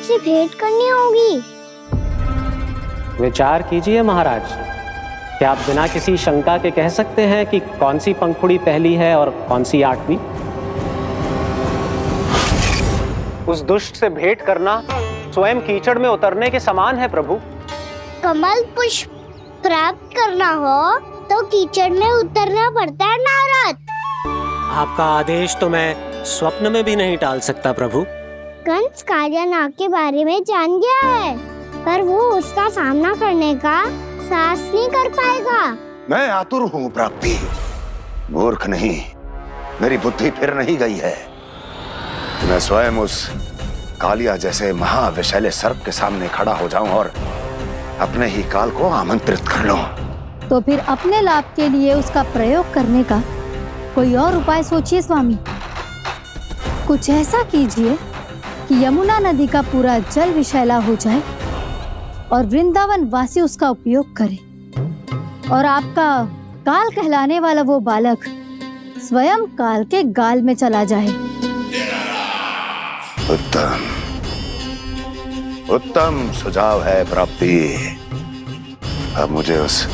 से भेंट करनी होगी। विचार कीजिए महाराज, क्या आप बिना किसी शंका के कह सकते हैं कि कौन सी पंखुड़ी पहली है और कौन सी 8वीं? उस दुष्ट से भेंट करना स्वयं कीचड़ में उतरने के समान है प्रभु। कमल पुष्प प्राप्त करना हो तो कीचड़ में उतरना पड़ता है नारद। आपका आदेश तो मैं स्वप्न में भी नहीं टाल सकता प्रभु। कंस कालियानाग के बारे में जान गया है, पर वो उसका सामना करने का साहस नहीं कर पाएगा। मैं आतुर हूँ प्राप्ति, मूर्ख नहीं। मेरी बुद्धि फिर नहीं गई है। मैं स्वयं उस कालिया जैसे महाविषैले सर्प के सामने खड़ा हो जाऊं और अपने ही काल को आमंत्रित कर लूं। तो फिर अपने लाभ के लिए उसका प्रयोग करने का कोई और उपाय सोचिए स्वामी। कुछ ऐसा कीजिए कि यमुना नदी का पूरा जल विषैला हो जाए और वृंदावन वासी उसका उपयोग करे और आपका काल कहलाने वाला वो बालक स्वयं काल के गाल में चला जाए। उत्तम उत्तम सुझाव है प्राप्ति। अब मुझे उस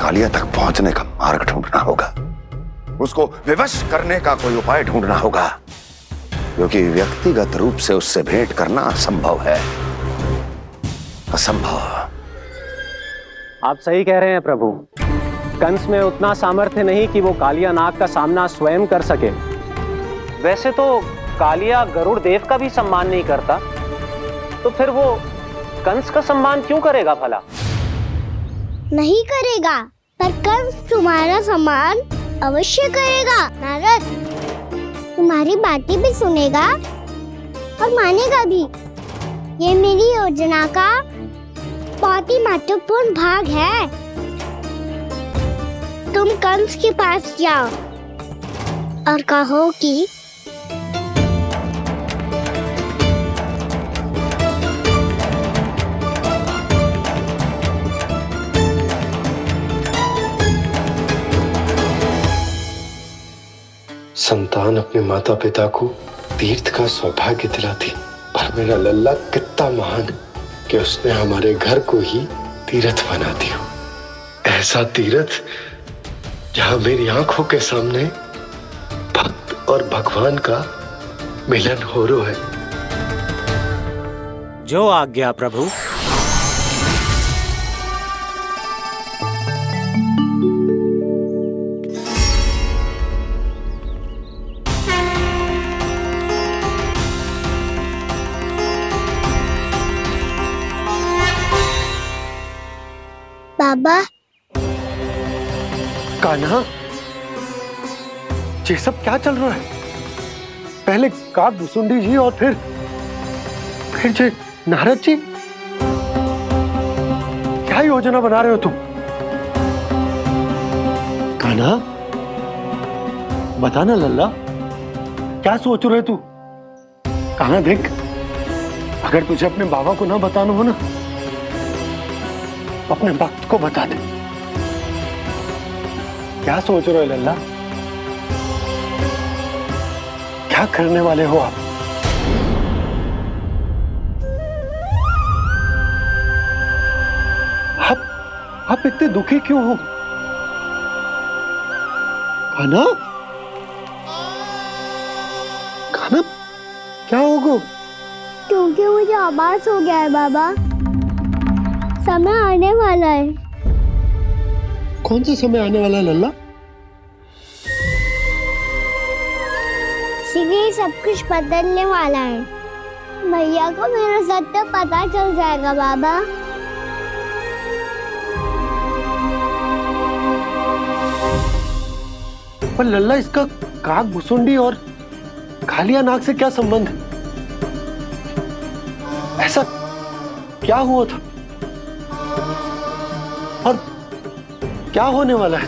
कालिया तक पहुंचने का मार्ग ढूंढना होगा, उसको विवश करने का कोई उपाय ढूंढना होगा, क्योंकि व्यक्तिगत रूप से उससे भेंट करना असंभव है। असंभव। आप सही कह रहे हैं प्रभु। कंस में उतना सामर्थ्य नहीं कि वो कालिया नाग का सामना स्वयं कर सके। वैसे तो कालिया गरुड़ देव का भी सम्मान नहीं करता, तो फिर वो कंस का सम्मान क्यों करेगा भला? नहीं करेगा, पर कंस तुम्हारा सम्मान अवश्य करेगा नारद। तुम्हारी बातें भी सुनेगा और मानेगा भी। ये मेरी योजना का बहुत ही महत्वपूर्ण भाग है। तुम कंस के पास जाओ और कहो कि संतान अपने माता पिता को तीर्थ का सौभाग्य दिलाती, और मेरा लल्ला कितना महान कि उसने हमारे घर को ही तीर्थ बना दिया। ऐसा तीर्थ जहां मेरी आंखों के सामने भक्त और भगवान का मिलन हो रहा है। जो आज्ञा प्रभु। बाबा, कान्हा, ये सब क्या चल रहा है? पहले काक भुसुंडी जी और फिर जे नारद जी। क्या योजना बना रहे हो तुम? कान्हा, बताना लल्ला, क्या सोच रहे तू? कान्हा देख, अगर तुझे अपने बाबा को ना बताना हो ना, अपने भक्त को बता दे। क्या सोच रहे हो लल्ला? क्या करने वाले हो आप? आप इतने दुखी क्यों हो? कान्हा, कान्हा, क्या होगा? क्योंकि मुझे आभास हो गया है बाबा, समय आने वाला है। कौन सा समय आने वाला है लल्ला? शीघ्र सब कुछ बदलने वाला है। भैया को मेरा सत्य पता चल जाएगा बाबा। पर लल्ला, इसका काक भुसुंडी और कालिया नाग से क्या संबंध है? ऐसा क्या हुआ था और क्या होने वाला है?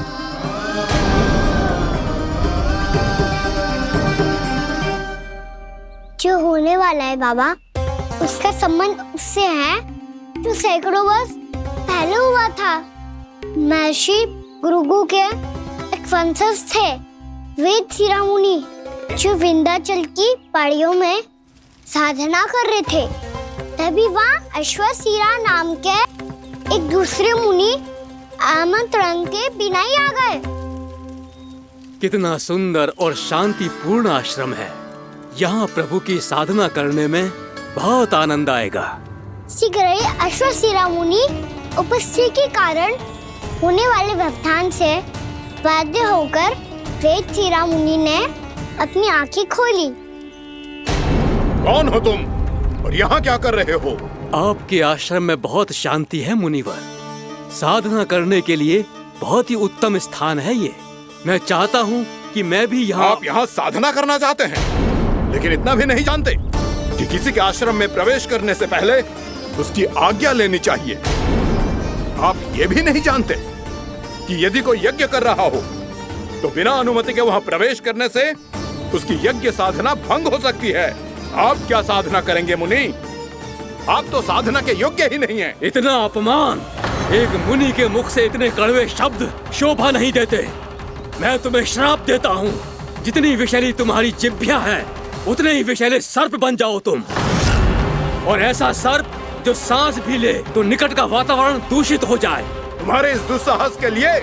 जो होने वाला है बाबा, उसका संबंध उससे है जो सैकड़ों वर्ष पहले हुआ था। महर्षि भृगु के एक वंशज थे वेद शिरोमणि, जो विंध्याचल की पहाड़ियों में साधना कर रहे थे, तभी वहाँ अश्वसीरा नाम के एक दूसरे मुनि आमंत्रण के बिना ही आ गए। कितना सुंदर और शांतिपूर्ण आश्रम है। यहाँ प्रभु की साधना करने में बहुत आनंद आएगा। शीघ्र ही अश्वसीरा मुनि उपस्थिति के कारण होने वाले व्यवधान से बाध्य होकर वेदसीरा मुनि ने अपनी आंखें खोली। कौन हो तुम और यहाँ क्या कर रहे हो? आपके आश्रम में बहुत शांति है मुनिवर। साधना करने के लिए बहुत ही उत्तम स्थान है ये। मैं चाहता हूँ कि मैं भी यहाँ। आप यहाँ साधना करना चाहते हैं, लेकिन इतना भी नहीं जानते कि किसी के आश्रम में प्रवेश करने से पहले उसकी आज्ञा लेनी चाहिए। आप ये भी नहीं जानते कि यदि कोई यज्ञ कर रहा हो तो बिना अनुमति के वहाँ प्रवेश करने से उसकी यज्ञ साधना भंग हो सकती है। आप क्या साधना करेंगे मुनि? आप तो साधना के योग्य ही नहीं हैं। इतना अपमान! एक मुनि के मुख से इतने कड़वे शब्द शोभा नहीं देते। मैं तुम्हें श्राप देता हूँ, जितनी विषैली तुम्हारी जिह्वा है उतने ही विषैले सर्प बन जाओ तुम। और ऐसा सर्प जो सांस भी ले तो निकट का वातावरण दूषित हो जाए। तुम्हारे इस दुस्साहस के लिए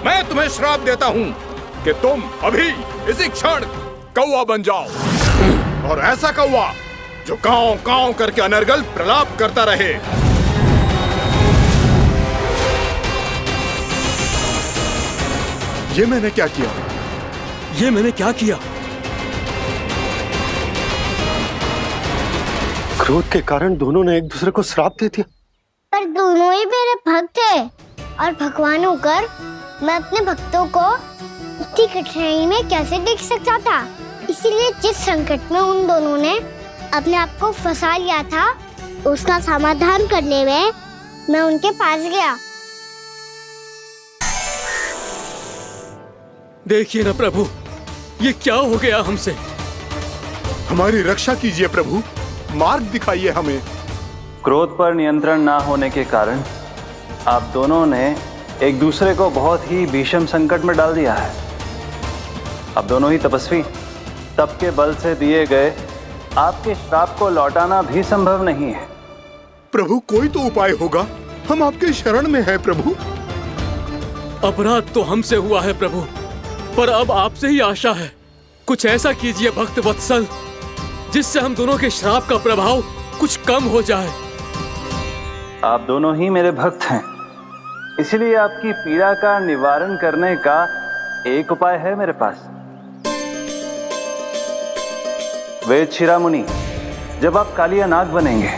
मैं तुम्हें श्राप देता हूँ कि तुम अभी इसी क्षण कौवा बन जाओ, और ऐसा कौवा जो कांव कांव करके अनर्गल प्रलाप करता रहे। ये मैंने क्या किया? ये मैंने क्या किया? क्रोध के कारण दोनों ने एक दूसरे को श्राप दे दिया। पर दोनों ही मेरे भक्त थे, और भगवान होकर मैं अपने भक्तों को इतनी कठिनाई में कैसे देख सकता था। इसीलिए जिस संकट में उन दोनों ने अपने आप को फंसा लिया था, उसका समाधान करने में मैं उनके पास गया। देखिए ना प्रभु, ये क्या हो गया हमसे। हमारी रक्षा कीजिए प्रभु, मार्ग दिखाइए हमें। क्रोध पर नियंत्रण ना होने के कारण आप दोनों ने एक दूसरे को बहुत ही भीषण संकट में डाल दिया है। आप दोनों ही तपस्वी, तप के बल से दिए गए आपके श्राप को लौटाना भी संभव नहीं है। प्रभु कोई तो उपाय होगा, हम आपके शरण में हैं प्रभु। अपराध तो हमसे हुआ है प्रभु, पर अब आपसे ही आशा है। कुछ ऐसा कीजिए भक्त वत्सल, जिससे हम दोनों के श्राप का प्रभाव कुछ कम हो जाए। आप दोनों ही मेरे भक्त हैं, इसलिए आपकी पीड़ा का निवारण करने का एक उपाय है मेरे पास। वेदशिरा मुनि, जब आप कालिया नाग बनेंगे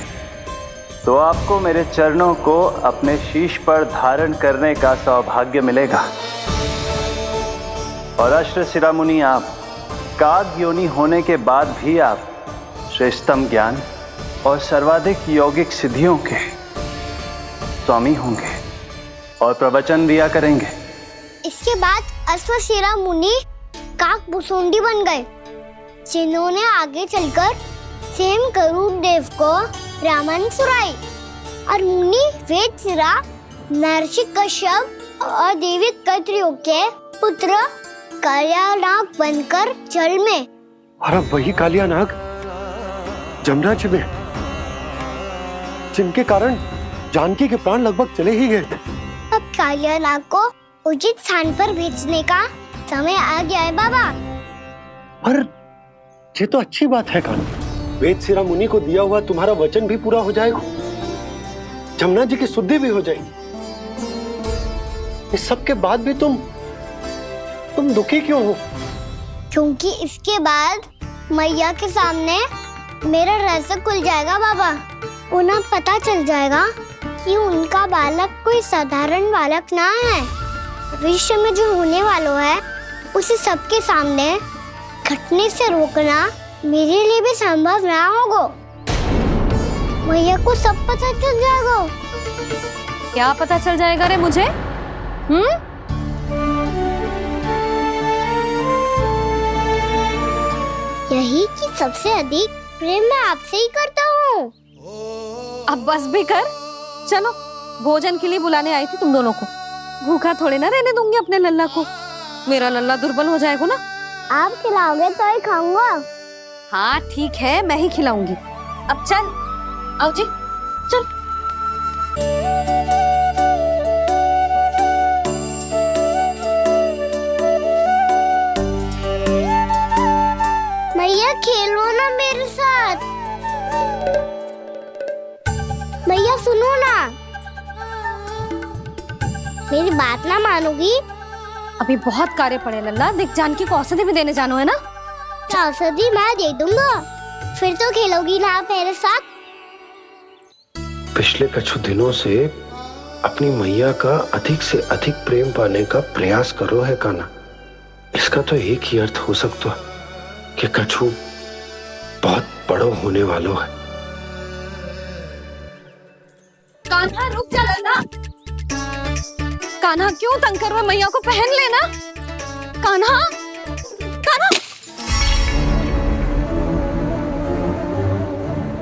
तो आपको मेरे चरणों को अपने शीश पर धारण करने का सौभाग्य मिलेगा। और अश्वशिरा मुनि, आप काग योनि होने के बाद भी आप श्रेष्ठतम ज्ञान और सर्वाधिक यौगिक सिद्धियों के स्वामी होंगे और प्रवचन दिया करेंगे। इसके बाद अश्वशिरा मुनि काकभूषुंडी बन गए, जिन्होंने आगे चलकर स्वयं गरुड़ देव को रामायण सुनाई। और मुनि वेदशिरा महर्षि कश्यप और देवी कत्रियों के पुत्र कालिया नाग बनकर जल में। और अब वही कालिया नाग जमराज में, जिनके कारण जानकी के प्राण लगभग चले ही गए थे। अब कालिया नाग को उचित स्थान पर भेजने का समय आ गया है बाबा। पर ये तो अच्छी बात है कान्हा, वेदशिरा मुनि को दिया हुआ तुम्हारा वचन भी पूरा हो जाएगा, जमुना जी की शुद्धि भी हो जाएगी। इस सब के बाद भी तुम दुखी क्यों हो? क्योंकि इसके बाद मैया के सामने मेरा रहस्य खुल जाएगा बाबा। उन्हें पता चल जाएगा कि उनका बालक कोई साधारण बालक ना है। भविष्य में जो होने वाला है उसे सबके सामने घटने से रोकना मेरे लिए भी संभव ना होगा। मैया को सब पता चल जाएगा। क्या पता चल जाएगा रे मुझे? यही कि सबसे अधिक प्रेम मैं आपसे ही करता हूँ। अब बस भी कर, चलो भोजन के लिए बुलाने आई थी तुम दोनों को। भूखा थोड़े ना रहने दूंगी अपने लल्ला को, मेरा लल्ला दुर्बल हो जाएगा ना। आप खिलाओगे तो ही खाऊंगा। हाँ ठीक है, मैं ही खिलाऊंगी। अब चल, आओ जी, चल। मैया खेलो ना मेरे साथ। मैया सुनो ना, मेरी बात ना मानोगी? अभी बहुत कार्य पड़े लल्ला, देख जानकी को औषधि भी देने जानो है ना। औषधि मैं दे दूंगा, फिर तो खेलोगी ना आप मेरे साथ? पिछले कुछ दिनों से अपनी मैया का अधिक से अधिक प्रेम पाने का प्रयास करो है कान्हा। इसका तो एक ही अर्थ हो सकता कि कछु बहुत बड़ो होने वालों है। कान्हा रुक जा लल्ला। कान्हा क्यों तंग कर रहा है? मैया को पहन लेना। कान्हा, कान्हा,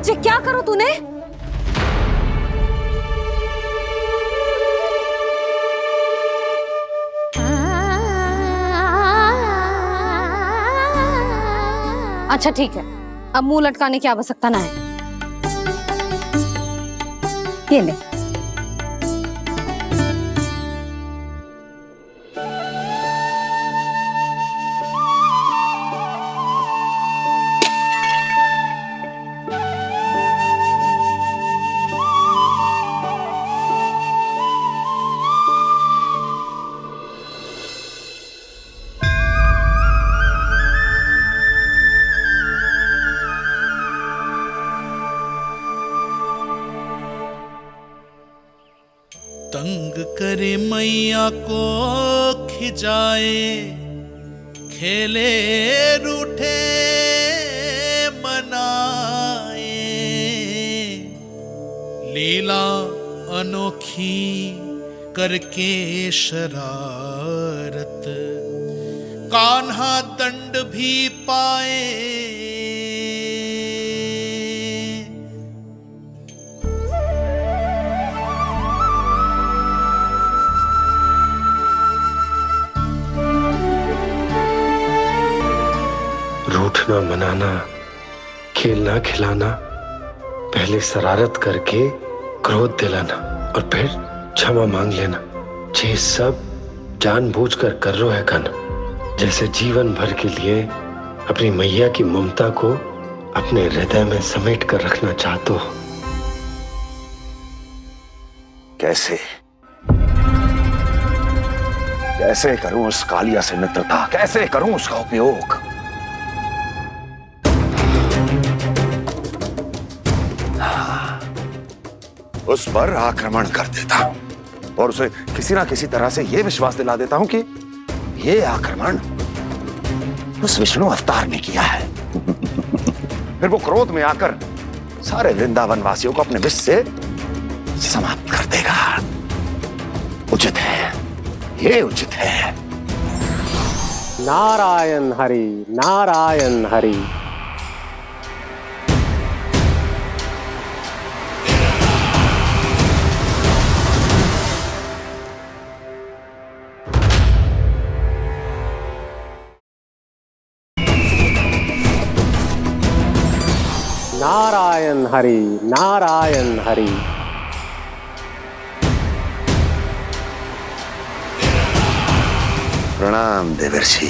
ये क्या करो तूने? अच्छा ठीक है, अब मुंह लटकाने की आवश्यकता ना है। ये ले। तंग करे मैया को खिजाए, खेले रूठे मनाए, लीला अनोखी करके शरारत, कान्हा दंड भी पाए। रूठना मनाना, खेलना खिलाना, पहले शरारत करके क्रोध दिलाना और फिर क्षमा मांग लेना, ये सब जानबूझकर कर रहे है कान्हा। जैसे जीवन भर के लिए अपनी मैया की ममता को अपने हृदय में समेट कर रखना चाहते हो। कैसे कैसे करूं उस कालिया से मित्रता, कैसे करूं उसका उपयोग? उस पर आक्रमण कर देता हूं और उसे किसी ना किसी तरह से यह विश्वास दिला देता हूं कि यह आक्रमण उस विष्णु अवतार ने किया है। फिर वो क्रोध में आकर सारे वृंदावन वासियों को अपने विष से समाप्त कर देगा। उचित है, ये उचित है। नारायण हरि, नारायण हरि। नारायण हरि, नारायण हरि। प्रणाम देवर्षि।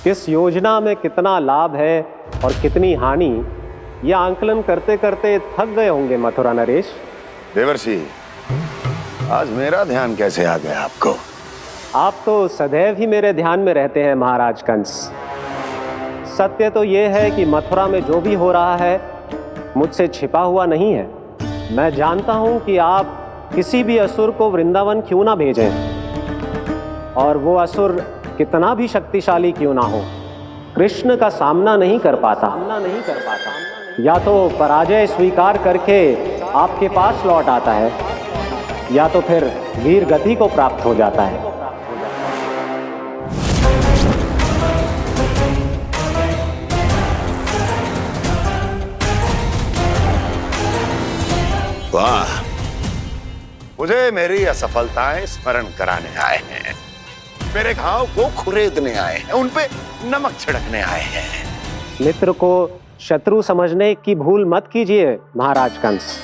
किस योजना में कितना लाभ है और कितनी हानि, यह आंकलन करते करते थक गए होंगे मथुरा नरेश। देवर्षि, आज मेरा ध्यान कैसे आ गया आपको? आप तो सदैव ही मेरे ध्यान में रहते हैं महाराज कंस। सत्य तो यह है कि मथुरा में जो भी हो रहा है मुझसे छिपा हुआ नहीं है। मैं जानता हूं कि आप किसी भी असुर को वृंदावन क्यों ना भेजें, और वो असुर कितना भी शक्तिशाली क्यों ना हो, कृष्ण का सामना नहीं कर पाता। या तो पराजय स्वीकार करके आपके पास लौट आता है, या तो फिर वीर गति को प्राप्त हो जाता है। वाह, मुझे मेरी असफलताएं स्मरण कराने आए हैं, मेरे घाव को खुरेदने आए हैं, उन पे नमक छिड़कने आए हैं। मित्र को शत्रु समझने की भूल मत कीजिए महाराज कंस।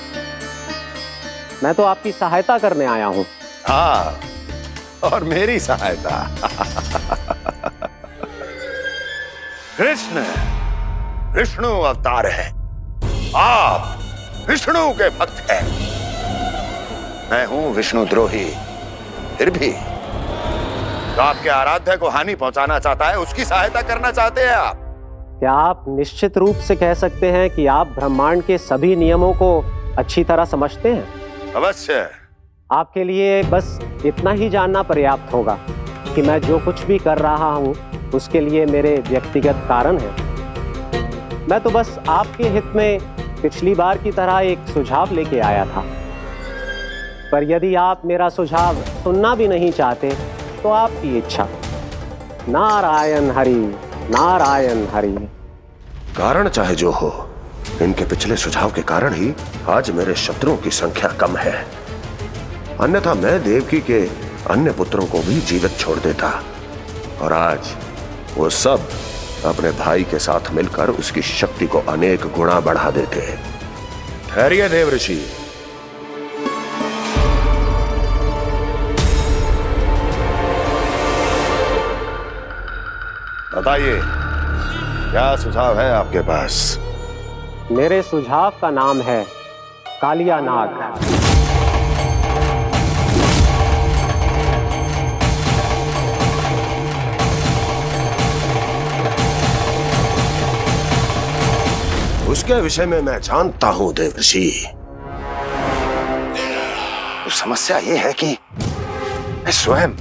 मैं तो आपकी सहायता करने आया हूं। हाँ, और मेरी सहायता। कृष्ण विष्णु अवतार है, आप विष्णु के भक्त हैं। मैं हूं विष्णु द्रोही, फिर भी तो आपके आराध्य को हानि पहुंचाना चाहता है, उसकी सहायता करना चाहते हैं आप। क्या आप निश्चित रूप से कह सकते हैं कि आप ब्रह्मांड के सभी नियमों को अच्छी तरह समझते हैं? अवश्य। आपके लिए बस इतना ही जानना पर्याप्त होगा कि मैं जो कुछ भी कर रहा हूं उसके लिए मेरे व्यक्तिगत कारण हैं। मैं तो बस आपके हित में पिछली बार की तरह एक सुझाव लेके आया था, पर यदि आप मेरा सुझाव सुनना भी नहीं चाहते तो आपकी इच्छा। नारायण हरि, नारायण हरि। कारण चाहे जो हो, इनके पिछले सुझाव के कारण ही आज मेरे शत्रुओं की संख्या कम है। अन्यथा मैं देवकी के अन्य पुत्रों को भी जीवित छोड़ देता, और आज वो सब अपने भाई के साथ मिलकर उसकी शक्ति को अनेक गुना बढ़ा देते। ठहरिए देव ऋषि। बताइए, क्या सुझाव है आपके पास? मेरे सुझाव का नाम है कालिया नाग। उसके विषय में मैं जानता हूं देवर्षि। तो समस्या यह है कि मैं स्वयं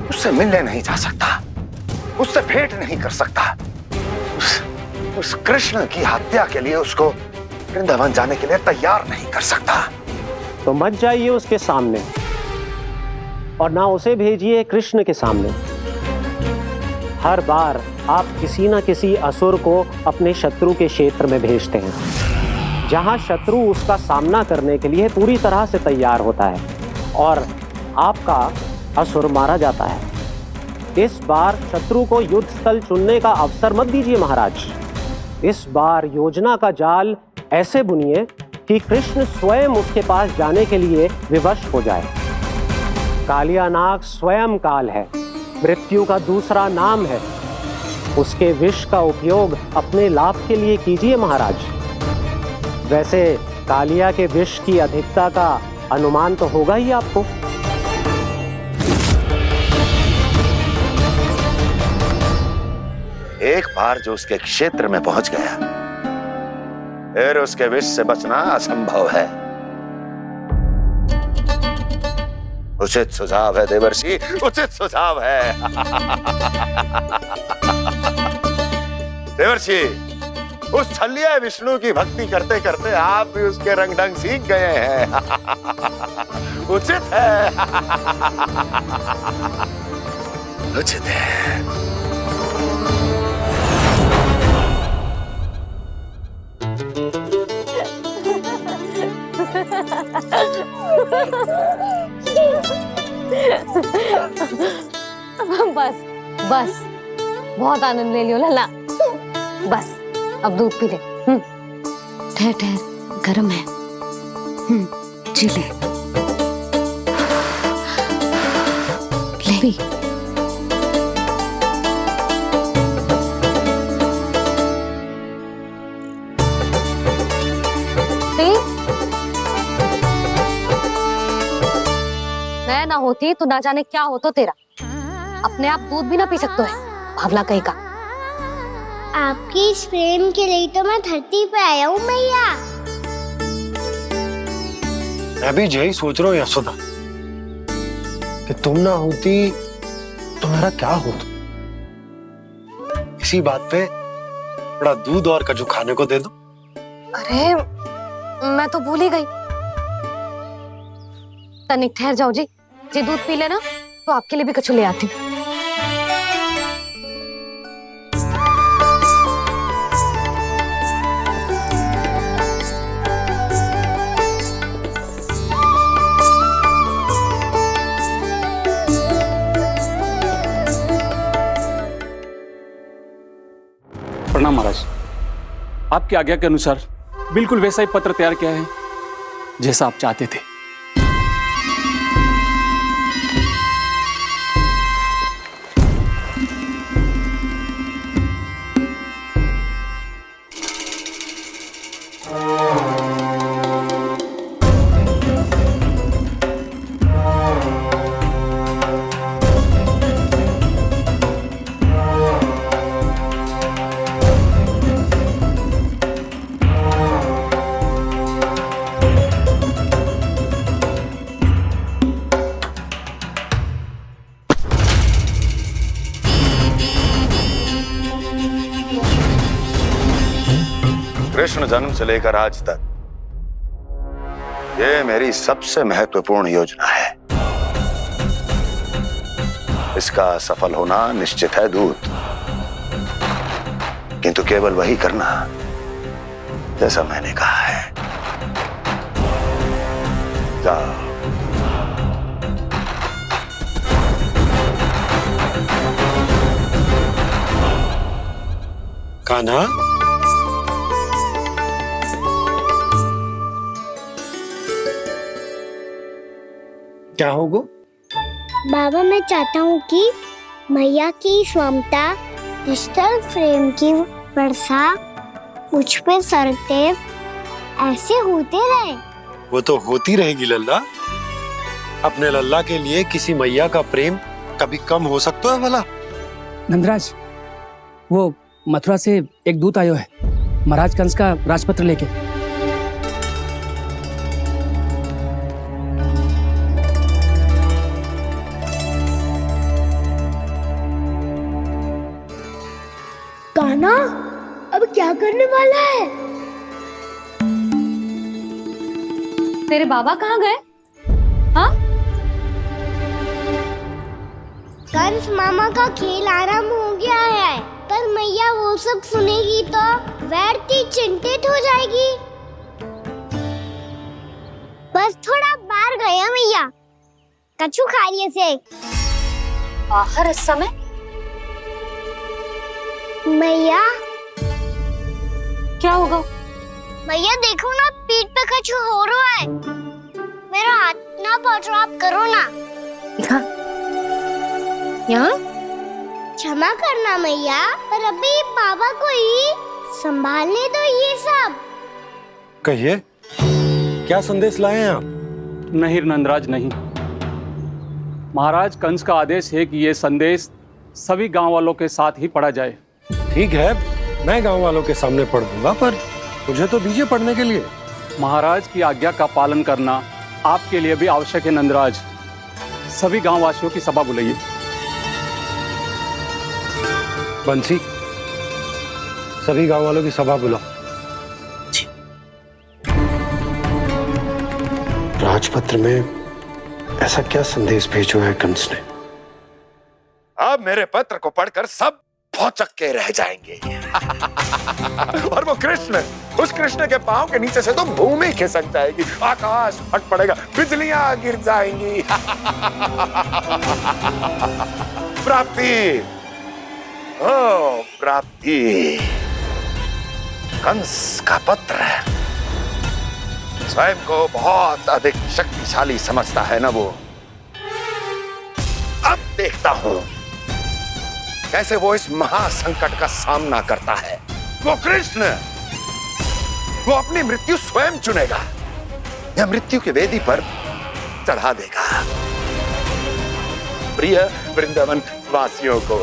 उससे मिलने नहीं जा सकता, उससे भेंट नहीं कर सकता। उस कृष्ण की हत्या के लिए उसको वृंदावन जाने के लिए तैयार नहीं कर सकता। तो मत जाइए उसके सामने, और ना उसे भेजिए कृष्ण के सामने। हर बार आप किसी न किसी असुर को अपने शत्रु के क्षेत्र में भेजते हैं, जहां शत्रु उसका सामना करने के लिए पूरी तरह से तैयार होता है और आपका असुर मारा जाता है। इस बार शत्रु को युद्ध स्थल चुनने का अवसर मत दीजिए महाराज। इस बार योजना का जाल ऐसे बुनिए कि कृष्ण स्वयं उसके पास जाने के लिए विवश हो जाए। कालिया नाग स्वयं काल है, मृत्यु का दूसरा नाम है। उसके विष का उपयोग अपने लाभ के लिए कीजिए महाराज। वैसे कालिया के विष की अधिकता का अनुमान तो होगा ही आपको। एक बार जो उसके क्षेत्र में पहुंच गया, फिर उसके विष से बचना असंभव है। उचित सुझाव है देवर्षि, उचित सुझाव है। देवर्षि, उस छलिया विष्णु की भक्ति करते करते आप भी उसके रंग ढंग सीख गए हैं। उचित है, उचित है। बस बस, बहुत आनंद ले लियो लला। बस अब दूध पी ले। ठहर ठहर, गर्म है। जी ले ले। मैं ना होती तो ना जाने क्या हो तो तेरा। अपने आप दूध भी ना पी सकते है, भावला कहीं का। आपकी इस प्रेम के लिए तो मैं धरती पे आया हूँ मैया। मैं भी यही सोच रहा हूँ यशोदा, कि तुम ना होती तो मेरा क्या होता। इसी बात पे थोड़ा दूध और कजू खाने को दे दो। अरे मैं तो भूल ही गई। तनिक ठहर जाओ जी, दूध पी लेना तो आपके लिए भी कछु ले आती हूँ। प्रणाम महाराज। आपकी आज्ञा के अनुसार बिल्कुल वैसा ही पत्र तैयार किया है जैसा आप चाहते थे। कृष्ण जन्म से लेकर आज तक ये मेरी सबसे महत्वपूर्ण योजना है। इसका सफल होना निश्चित है दूत, किंतु केवल वही करना जैसा मैंने कहा है। जाओ। कान्हा, क्या होगा? बाबा, मैं चाहता हूँ कि मैया की स्वमता क्रिस्टल फ्रेम की वर्षा मुझ पे सरतेव ऐसे होते रहे। वो तो होती रहेगी लल्ला। अपने लल्ला के लिए किसी मैया का प्रेम कभी कम हो सकता है भला? नंदराज, वो मथुरा से एक दूत आयो है महाराज कंस का राजपत्र लेके। कान्हा, अब क्या करने वाला है? तेरे बाबा कहाँ गए? हाँ? कंस मामा का खेल आरंभ हो गया है, पर मैया वो सब सुनेगी तो व्यर्थ चिंतित हो जाएगी। बस थोड़ा बाहर गया मैया, कछु खा लिए से। बाहर इस समय? मैया, क्या होगा? मैया देखो ना, पीठ पे कुछ हो रहा है। मेरा हाथ ना पकड़ो, आप करो ना। दिखा। यहाँ? क्षमा करना मैया, पर अभी बाबा को ही संभालने दो ये सब। कहिए, क्या संदेश लाए हैं आप? नहीं नंदराज, नहीं। महाराज कंस का आदेश है कि ये संदेश सभी गांव वालों के साथ ही पढ़ा जाए। ठीक है, मैं गांव वालों के सामने पढ़ दूंगा, पर मुझे तो दीजिए पढ़ने के लिए। महाराज की आज्ञा का पालन करना आपके लिए भी आवश्यक है नंदराज। सभी गांव वासियों की सभा बुलाइए। बंसी, सभी गांव वालों की सभा बुलाओ। राजपत्र में ऐसा क्या संदेश भेजो है कंस ने? अब मेरे पत्र को पढ़कर सब भौचक के रह जाएंगे। और वो कृष्ण, उस कृष्ण के पांव के नीचे से तो भूमि खिसक जाएगी, आकाश फट पड़ेगा, बिजलियां गिर जाएंगी। प्राप्ति, ओ प्राप्ति, कंस का पत्र। स्वयं को बहुत अधिक शक्तिशाली समझता है ना वो। अब देखता हूं कैसे वो इस महासंकट का सामना करता है। वो कृष्ण, वो अपनी मृत्यु स्वयं चुनेगा या मृत्यु की वेदी पर चढ़ा देगा प्रिय वृंदावन वासियों को।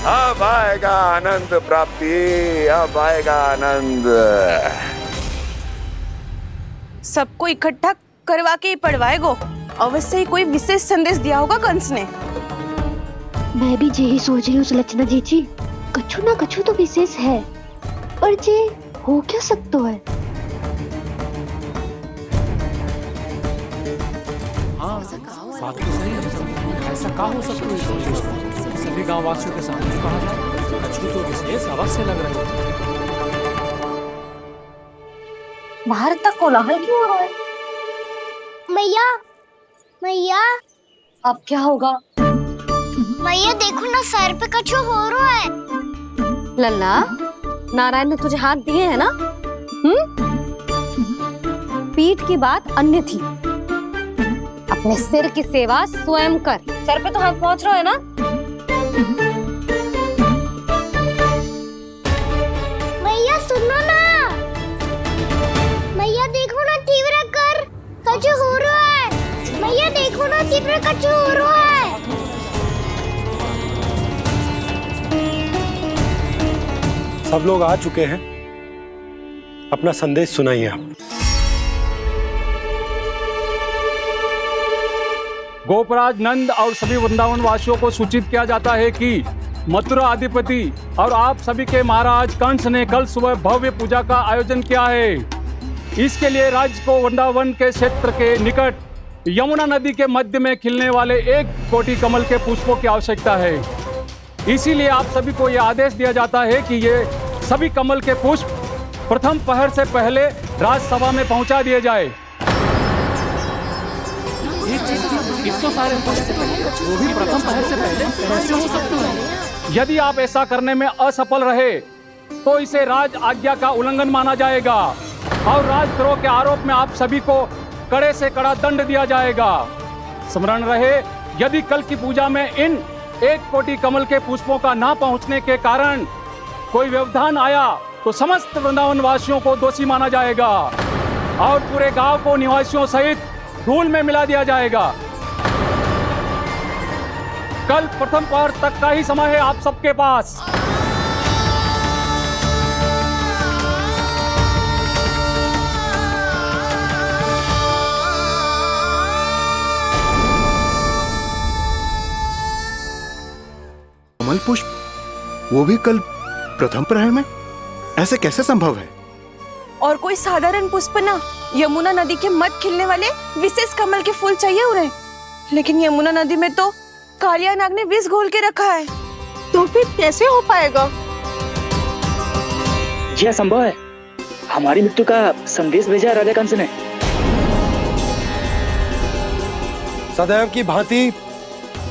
अब आएगा आनंद प्राप्ति, अब आएगा आनंद। सबको इकट्ठा करवा के ही पढ़वाएगो। अवश्य ही कोई विशेष संदेश दिया होगा कंस ने। मैं भी यही सोच रही हूँ सुलक्षणा जीजी, कछु ना कछु तो विशेष है, पर जे हो क्या सकता है? हाँ, बात तो सही है। ऐसा क्या हो सकता है? सभी गांव वासियों के सामने कहा जाए, कछु तो विशेष अवश्य लग रहा है। बाहर तक कोलाहल क्यों हो रहा है? मैया, मैया, अब क्या होगा? मैया देखो ना, सर पे कछु हो रहा है। लल्ला, नारायण ने तुझे हाथ दिए हैं ना? पीठ की बात अन्य थी, अपने सिर की सेवा स्वयं कर। सर पे तो हाथ पहुंच रहा है ना? मैया सुनो ना, मैया देखो ना, तीव्र कर कछु हो रहा है। मैया देखो ना, तीव्र कछु हो रहा है। सब लोग आ चुके हैं, अपना संदेश सुनाइए आप। गोपराज नंद और सभी वृंदावन वासियों को सूचित किया जाता है कि मथुरा अधिपति और आप सभी के महाराज कंस ने कल सुबह भव्य पूजा का आयोजन किया है। इसके लिए राज्य को वृंदावन के क्षेत्र के निकट यमुना नदी के मध्य में खिलने वाले 1 कोटि कमल के पुष्पों की आवश्यकता है। इसीलिए आप सभी को यह आदेश दिया जाता है कि ये सभी कमल के पुष्प प्रथम पहर से पहले राजसभा में पहुंचा दिए जाए। सारे वो भी प्रथम पहर से पहले कैसे हो सकते हैं? यदि आप ऐसा करने में असफल रहे तो इसे राज आज्ञा का उल्लंघन माना जाएगा और राजद्रोह के आरोप में आप सभी को कड़े से कड़ा दंड दिया जाएगा। स्मरण रहे, यदि कल की पूजा में इन 1 कोटि कमल के पुष्पों का ना पहुंचने के कारण कोई व्यवधान आया तो समस्त वृंदावन वासियों को दोषी माना जाएगा और पूरे गांव को निवासियों सहित धूल में मिला दिया जाएगा। कल प्रथम पहर तक का ही समय है आप सबके पास। कमल पुष्प, वो भी कल प्रथम प्रहर में? ऐसे कैसे संभव है? और कोई साधारण पुष्प ना, यमुना नदी के मध्य खिलने वाले विशेष कमल के फूल चाहिए उन्हें। लेकिन यमुना नदी में तो कालिया नाग ने विष घोल के रखा है, तो फिर कैसे हो पाएगा? यह संभव है। हमारी मृत्यु का संदेश भेजा राजा कंस ने। सदैव की भांति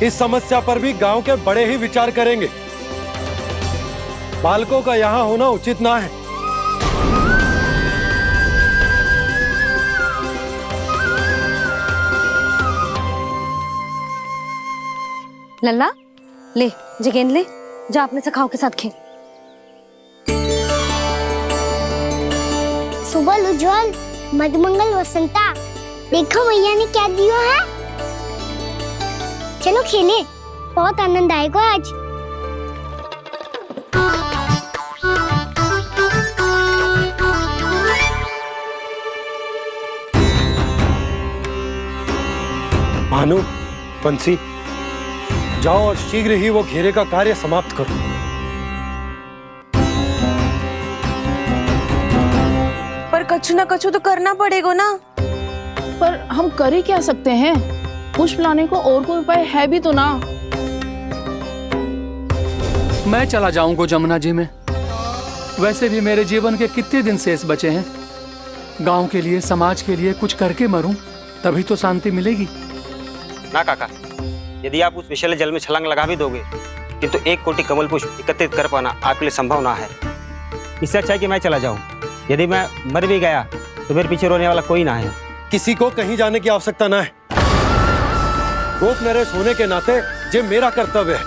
इस समस्या पर भी गांव के बड़े ही विचार करेंगे। बालकों का यहाँ होना उचित ना है। लल्ला, ले जगेंद ले, जा अपने सखाओं के साथ खेल। सुबह उज्जवल, मधुमंगल वसंता, देखो मैया ने क्या दिया है। चलो खेलें, बहुत आनंद आएगा आज। भानु, बंसी, जाओ और शीघ्र ही वो घेरे का कार्य समाप्त करो। पर कछु ना कछु तो करना पड़ेगा ना। पर हम कर ही क्या सकते हैं? पुष्प लाने को और कोई उपाय है भी तो ना। मैं चला जाऊंगा जमुना जी में। वैसे भी मेरे जीवन के कितने दिन शेष बचे हैं। गांव के लिए, समाज के लिए कुछ करके मरूं, तभी तो शांति मिलेगी। ना काका, यदि आप उस विषैले जल में छलांग लगा भी दोगे, किंतु 1 कोटि कमल पुष्प एकत्रित कर पाना आपके लिए संभव ना है। इससे अच्छा है कि मैं चला जाऊं। यदि मैं मर भी गया तो मेरे पीछे रोने वाला कोई ना है। किसी को कहीं जाने की आवश्यकता ना है। गोप नरेश होने के नाते ये मेरा कर्तव्य है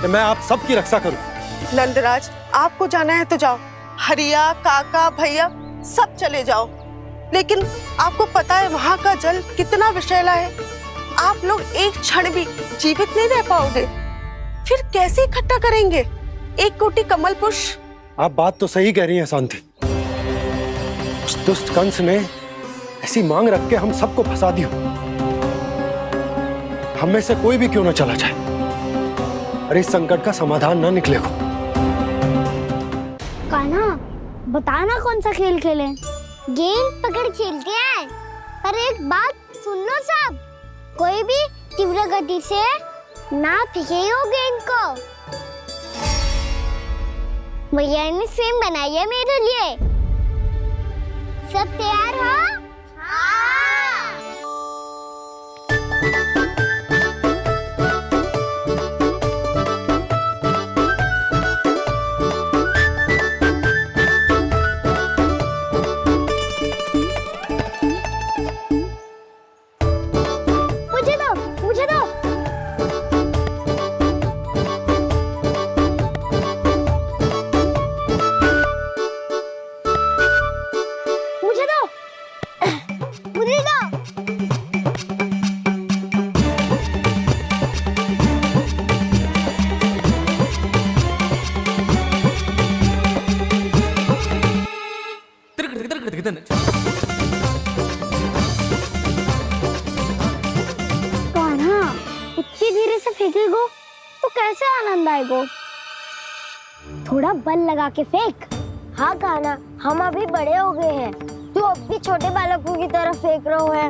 कि मैं आप सबकी रक्षा करूं। नंदराज, आपको जाना है तो जाओ। हरिया, काका, भैया सब चले जाओ। लेकिन आपको पता है वहाँ का जल कितना विषैला है। आप लोग एक क्षण भी जीवित नहीं रह पाओगे। फिर कैसे इकट्ठा करेंगे 1 कोटि कमल पुष्प? आप बात तो सही कह रही हैं शांति। उस दुष्ट कंस ने ऐसी मांग रख के हम सबको फंसा दिया। हम में से कोई भी क्यों ना चला जाए और इस संकट का समाधान ना निकले को। कान्हा, बताना कौन सा खेल खेलें? गेंद पकड़ खेलते हैं। पर एक बात सुन लो सब, कोई भी तीव्र गति से ना फेंकेगा गेंद को। भैया ने फ्रेम बनाई है मेरे लिए। सब तैयार हो? हाँ। कान्हा, इतनी धीरे से फेंकेगो तो कैसे आनंद आएगो? थोड़ा बल लगा के फेंक। हाँ कान्हा, हम अभी बड़े हो गए हैं, तू अब भी छोटे बालकों की तरह फेंक रहे है।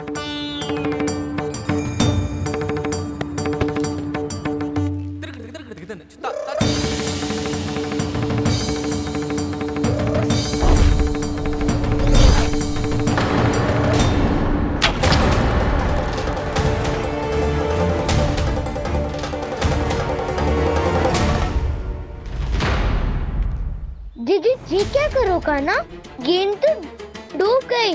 दीदी जी क्या करो कान्हा, गेंद तो डूब गई।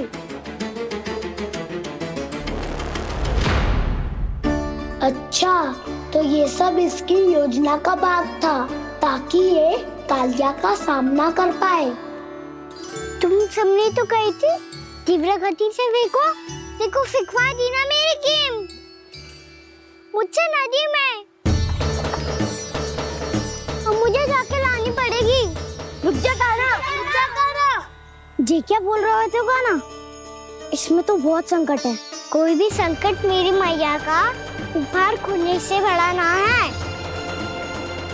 अच्छा, तो ये सब इसकी योजना का भाग था ताकि ये कालिया का सामना कर पाए। तुम सबने तो कही थी तीव्र गति से फेंको, देखो फिकवा दी ना मेरी गेम मुझसे नदी में। अब मुझे जाके लानी पड़ेगी। रुक जा कान्हा, रुक जा कान्हा। जी क्या बोल रहे थे कान्हा? इसमें तो बहुत संकट है। कोई भी संकट मेरी मैया का उपहार खोने से बड़ा ना है।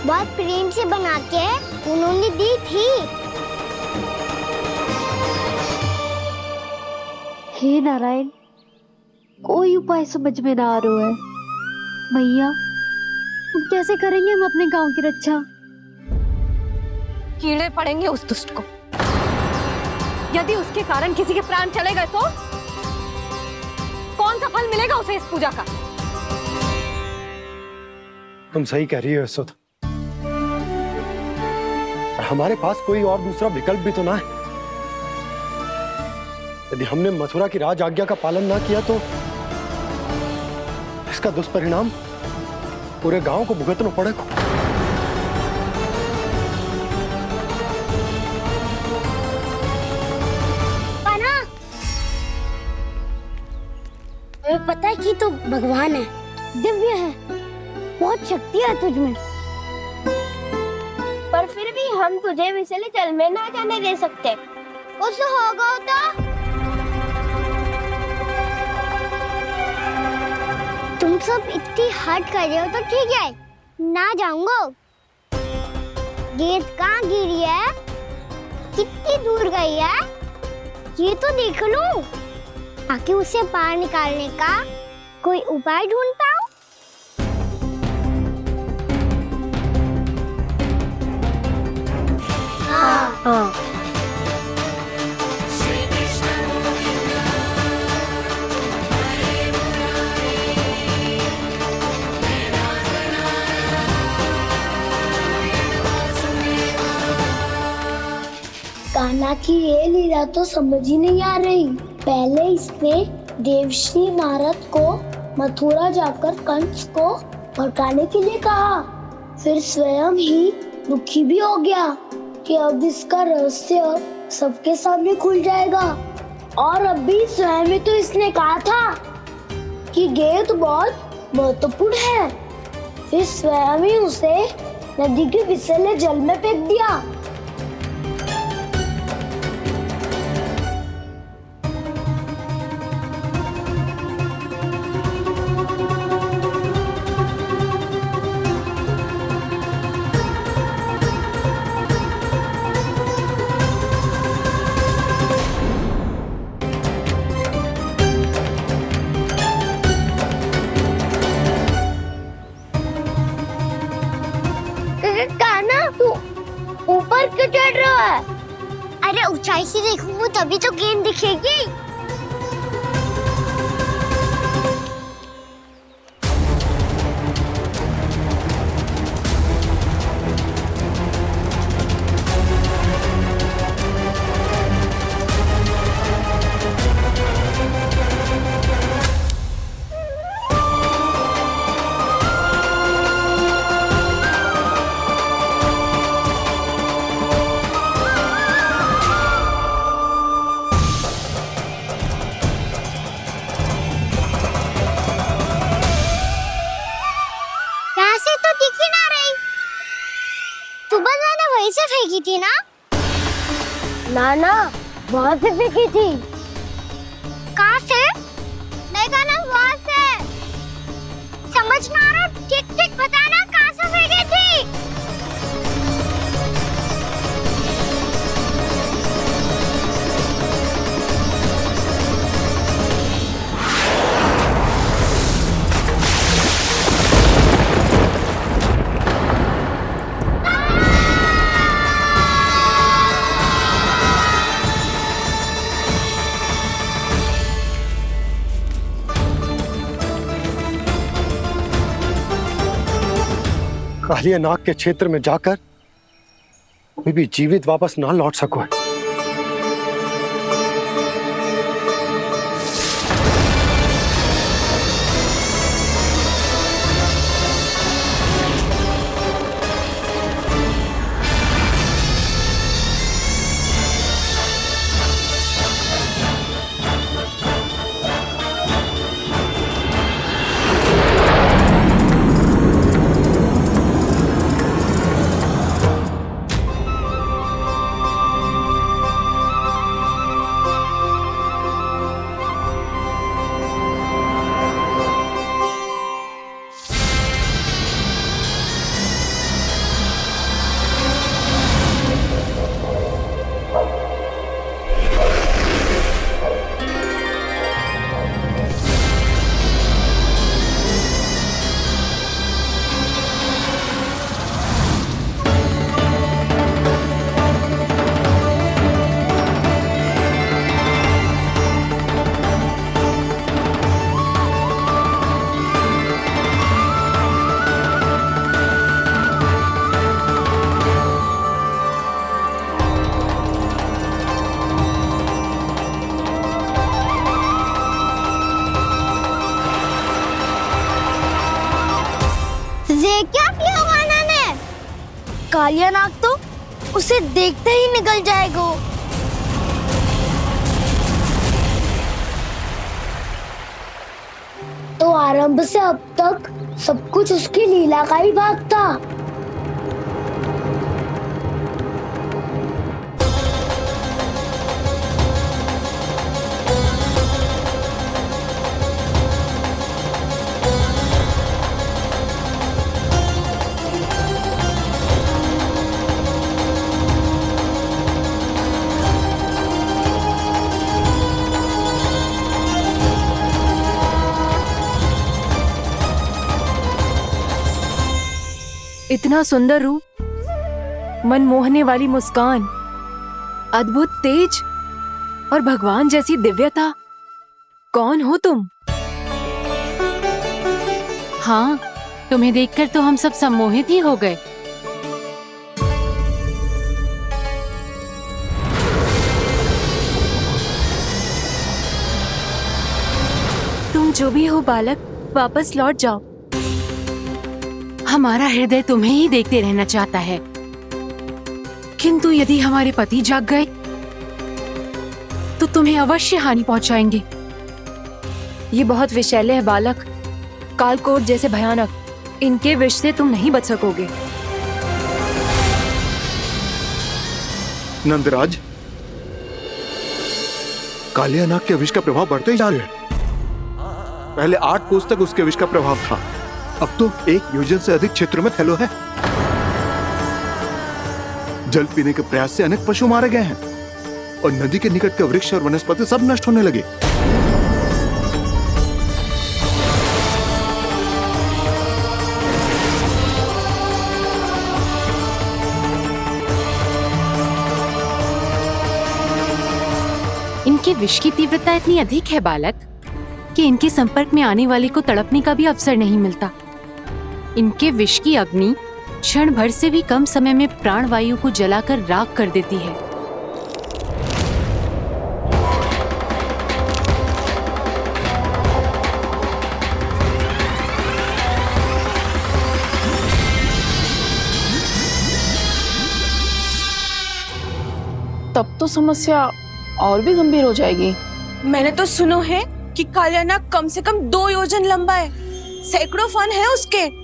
बहुत प्रेम से बना के उन्होंने दी थी। हे नारायण, कोई उपाय समझ में ना आ रहा है। मैया, अब कैसे करेंगे हम अपने गांव की रक्षा? कीड़े पड़ेंगे उस दुष्ट को। यदि उसके कारण किसी के प्राण चले गए तो कौन सा फल मिलेगा उसे इस पूजा का? तुम सही कह रही हो यशोदा, हमारे पास कोई और दूसरा विकल्प भी तो ना है। यदि हमने मथुरा की राज आज्ञा का पालन ना किया तो इसका दुष्परिणाम पूरे गांव को भुगतना पड़ेगा। तुम्हें पता है कि तू भगवान है, दिव्य है, बहुत शक्ति है तुझमें, पर फिर भी हम तुझे विषैले जल में ना जाने दे सकते। कुछ होगा तो तुम सब इतनी हट कर रहे हो तो ठीक है, ना जाऊंगा। गेंद कहाँ गिरी है, कितनी दूर गई है, ये तो देख लूं, ताकि उसे बाहर निकालने का कोई उपाय ढूंढ पाऊं। हाँ। कान्हा की ये लीला तो समझ ही नहीं आ रही। पहले इसने देवश्री नारद को मथुरा जाकर कंस को भड़काने के लिए कहा, फिर स्वयं ही दुखी भी हो गया कि अब इसका रहस्य सबके सामने खुल जाएगा। और अभी स्वयं ही तो इसने कहा था कि गेंद बहुत महत्वपूर्ण है, फिर स्वयं ही उसे नदी के विषैले जल में फेंक दिया। ऊपर क्यों चढ़ रहा है? अरे ऊंचाई से देखूंगा तभी तो गेंद दिखेगी। फेंकी थी ना? ना वहाँ से फेंकी थी। कहाँ से? देखा ना, वहाँ से। समझ ना आ रहा, ठीक ठीक बताना कहाँ से फेंकी थी? कालिया नाग के क्षेत्र में जाकर कोई भी जीवित वापस ना लौट सको। ये क्या किया वाना ने? कालिया नाग तो उसे देखते ही निकल जाएगा। तो आरंभ से अब तक सब कुछ उसकी लीला का ही भाग था। इतना सुंदर रूप, मन मोहने वाली मुस्कान, अद्भुत तेज और भगवान जैसी दिव्यता। कौन हो तुम? हाँ, तुम्हें देखकर तो हम सब सम्मोहित ही हो गए। तुम जो भी हो बालक, वापस लौट जाओ। हमारा हृदय तुम्हें ही देखते रहना चाहता है, किंतु यदि हमारे पति जाग गए तो तुम्हें अवश्य हानि पहुंचाएंगे। ये बहुत विषैले है बालक, कालकोट जैसे भयानक। इनके विष से तुम नहीं बच सकोगे। नंदराज, कालिया नाग के विष का प्रभाव बढ़ते ही जा रहा है। पहले 8 कोस तक उसके विष का प्रभाव था, अब तो 1 योजन से अधिक क्षेत्र में फैलो है। जल पीने के प्रयास से अनेक पशु मारे गए हैं और नदी के निकट के वृक्ष और वनस्पति सब नष्ट होने लगे। इनके विष की तीव्रता इतनी अधिक है बालक कि इनके संपर्क में आने वाले को तड़पने का भी अवसर नहीं मिलता। इनके विष की अग्नि क्षण भर से भी कम समय में प्राण वायु को जलाकर राख कर देती है। तब तो समस्या और भी गंभीर हो जाएगी। मैंने तो सुनो है कि कालिया नाग कम से कम 2 योजन लंबा है, सैकड़ों फन है उसके।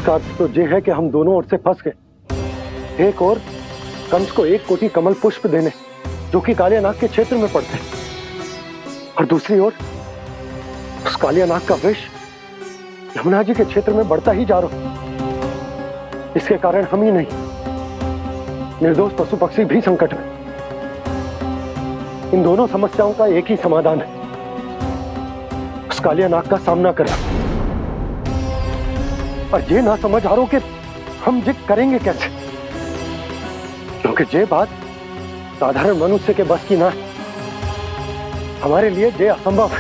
इसका अर्थ तो ये है कि हम दोनों ओर से फंस गए। एक और कंस को 1 कोटि कमल पुष्प देने जो कि कालियानाग के क्षेत्र में पड़ते हैं, और दूसरी ओर उस कालियानाग का विष यमुना जी के क्षेत्र में बढ़ता ही जा रहा। इसके कारण हम ही नहीं, निर्दोष पशु पक्षी भी संकट में। इन दोनों समस्याओं का एक ही समाधान है, उस कालियानाग का सामना करना। और ये ना समझ आ रहा कि हम ये करेंगे कैसे, क्योंकि ये बात साधारण मनुष्य के बस की ना है। हमारे लिए ये असंभव है।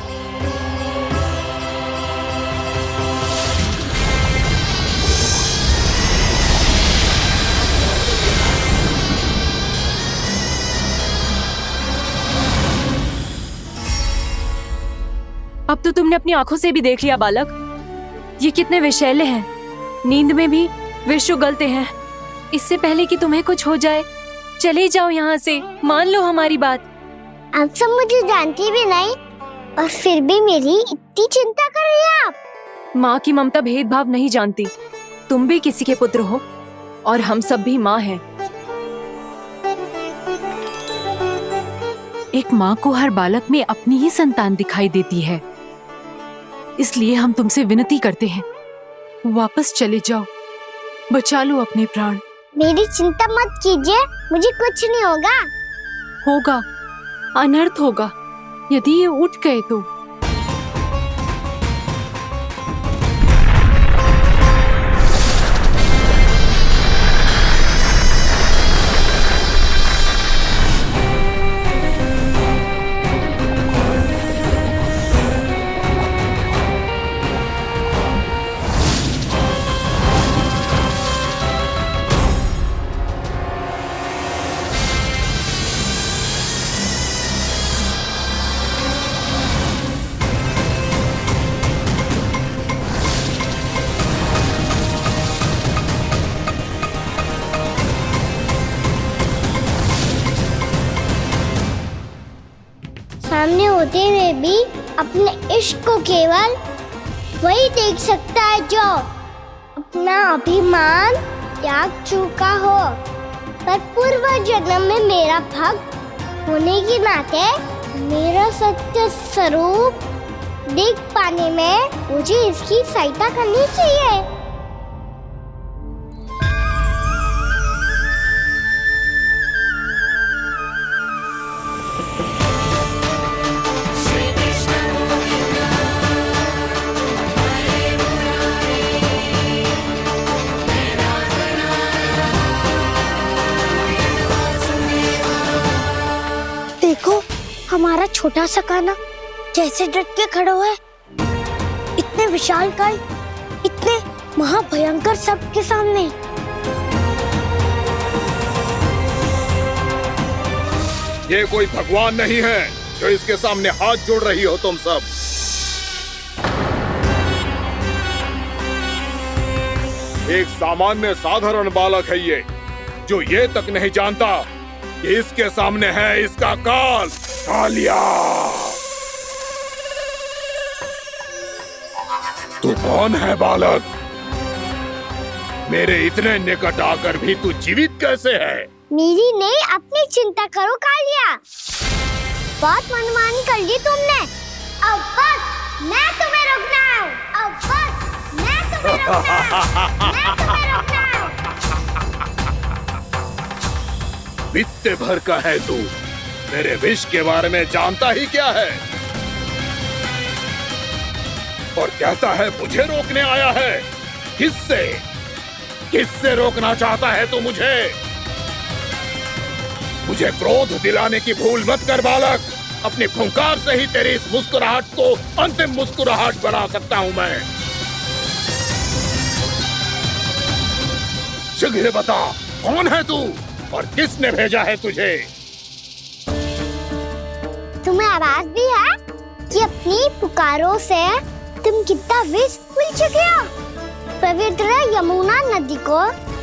अब तो तुमने अपनी आंखों से भी देख लिया बालक, ये कितने विषैले हैं। नींद में भी विष उगलते हैं। इससे पहले कि तुम्हें कुछ हो जाए, चले जाओ यहाँ से, मान लो हमारी बात। आप सब मुझे जानती भी नहीं और फिर भी मेरी इतनी चिंता कर रही हैं आप। माँ की ममता भेदभाव नहीं जानती। तुम भी किसी के पुत्र हो और हम सब भी माँ हैं। एक माँ को हर बालक में अपनी ही संतान दिखाई देती है, इसलिए हम तुमसे विनती करते हैं, वापस चले जाओ, बचा लो अपने प्राण। मेरी चिंता मत कीजिए, मुझे कुछ नहीं होगा। होगा, अनर्थ होगा यदि ये उठ गए तो। सामने होते हुए भी अपने इश्क को केवल वही देख सकता है जो अपना अभिमान त्याग चुका हो। पर पूर्व जन्म में मेरा भक्त होने के नाते मेरा सत्य स्वरूप देख पाने में मुझे इसकी सहायता करनी चाहिए। देखो हमारा छोटा सा कान्हा कैसे डट के खड़ा हुआ है, इतने विशालकाय, इतने महाभयंकर सबके सामने। ये कोई भगवान नहीं है जो इसके सामने हाथ जोड़ रही हो तुम सब। एक सामान्य साधारण बालक है ये, जो ये तक नहीं जानता कि इसके सामने है इसका काल, कालिया। तू कौन है बालक? मेरे इतने निकट आकर भी तू जीवित कैसे है? मेरी नहीं, अपनी चिंता करो कालिया। बहुत मनमानी कर ली तुमने। अब बस मैं तुम्हें रोकना हूँ। अब बस मैं तुम्हें रोकना हूँ। बित्ते भर का है तू, मेरे विष के बारे में जानता ही क्या है? और कहता है मुझे रोकने आया है। किससे? किससे रोकना चाहता है तू मुझे? मुझे क्रोध दिलाने की भूल मत कर बालक। अपनी फुंकार से ही तेरी इस मुस्कुराहट को अंतिम मुस्कुराहट बना सकता हूं मैं। शीघ्र बता, कौन है तू और किसने भेजा है तुझे? तुम्हें आवाज भी है कि अपनी पुकारों से तुम कितना विष भूल चुके हो। पवित्र यमुना नदी को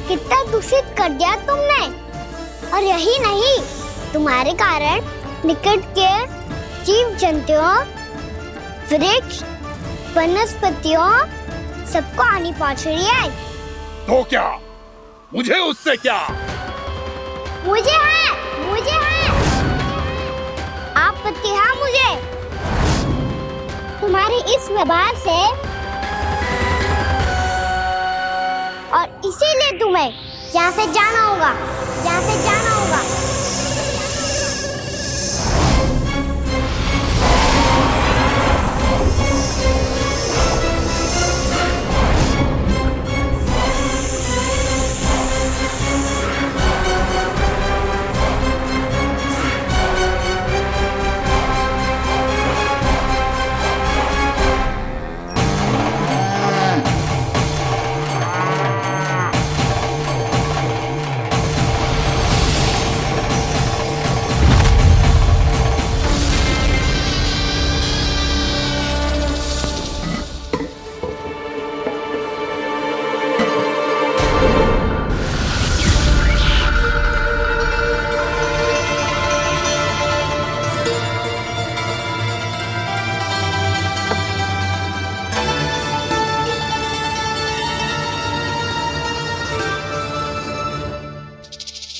कितना दूषित कर दिया तुमने। और यही नहीं, तुम्हारे कारण निकट के जीव जंतुओं, वृक्ष, वनस्पतियों सबको हानि पहुंच रही है। तो क्या, मुझे उससे क्या? मुझे है आप पति हाँ मुझे। तुम्हारे इस व्यवहार से और इसीलिए तुम्हें यहाँ से जाना होगा।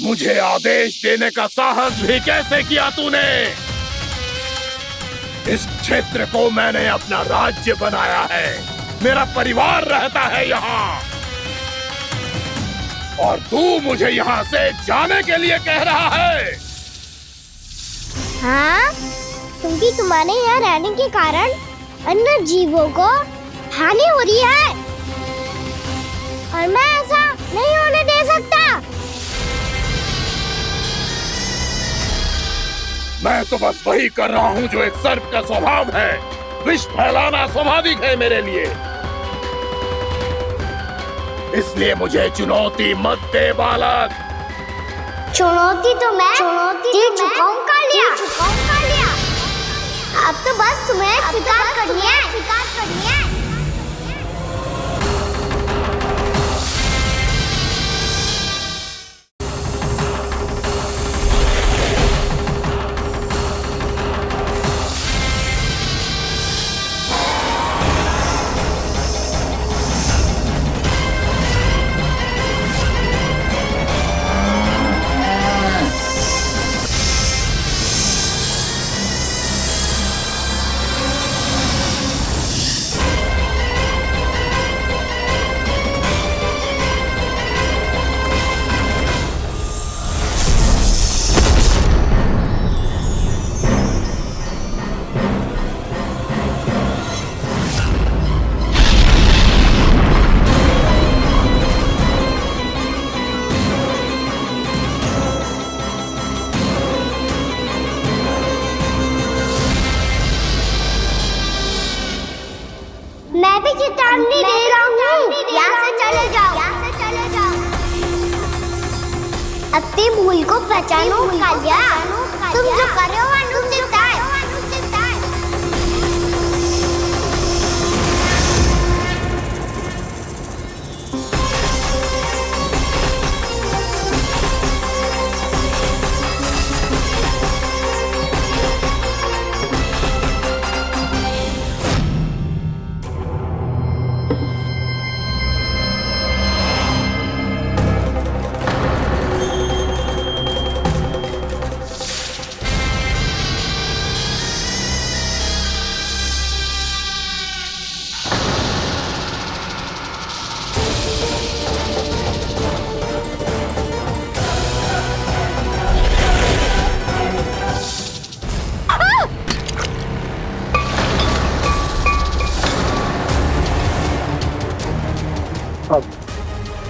मुझे आदेश देने का साहस भी कैसे किया तूने? इस क्षेत्र को मैंने अपना राज्य बनाया है, मेरा परिवार रहता है यहाँ, और तू मुझे यहाँ से जाने के लिए कह रहा है? हाँ, क्योंकि तुम्हारे यहाँ रहने के कारण अन्य जीवों को हानि हो रही है और मैं ऐसा नहीं होने दे सकता। मैं तो बस वही कर रहा हूँ जो एक सर्प का स्वभाव है। विष फैलाना स्वाभाविक है मेरे लिए, इसलिए मुझे चुनौती मत दे बालक। चुनौती तो मैं दे चुका हूँ कालिया। अब तो बस तुम्हें स्वीकार करनी है। मैं भी चेतावनी दे रहा हूँ, यहाँ से चले जाओ। अपनी भूल को पहचानो कालिया, तुम जो कर रहे हो अनुचित है।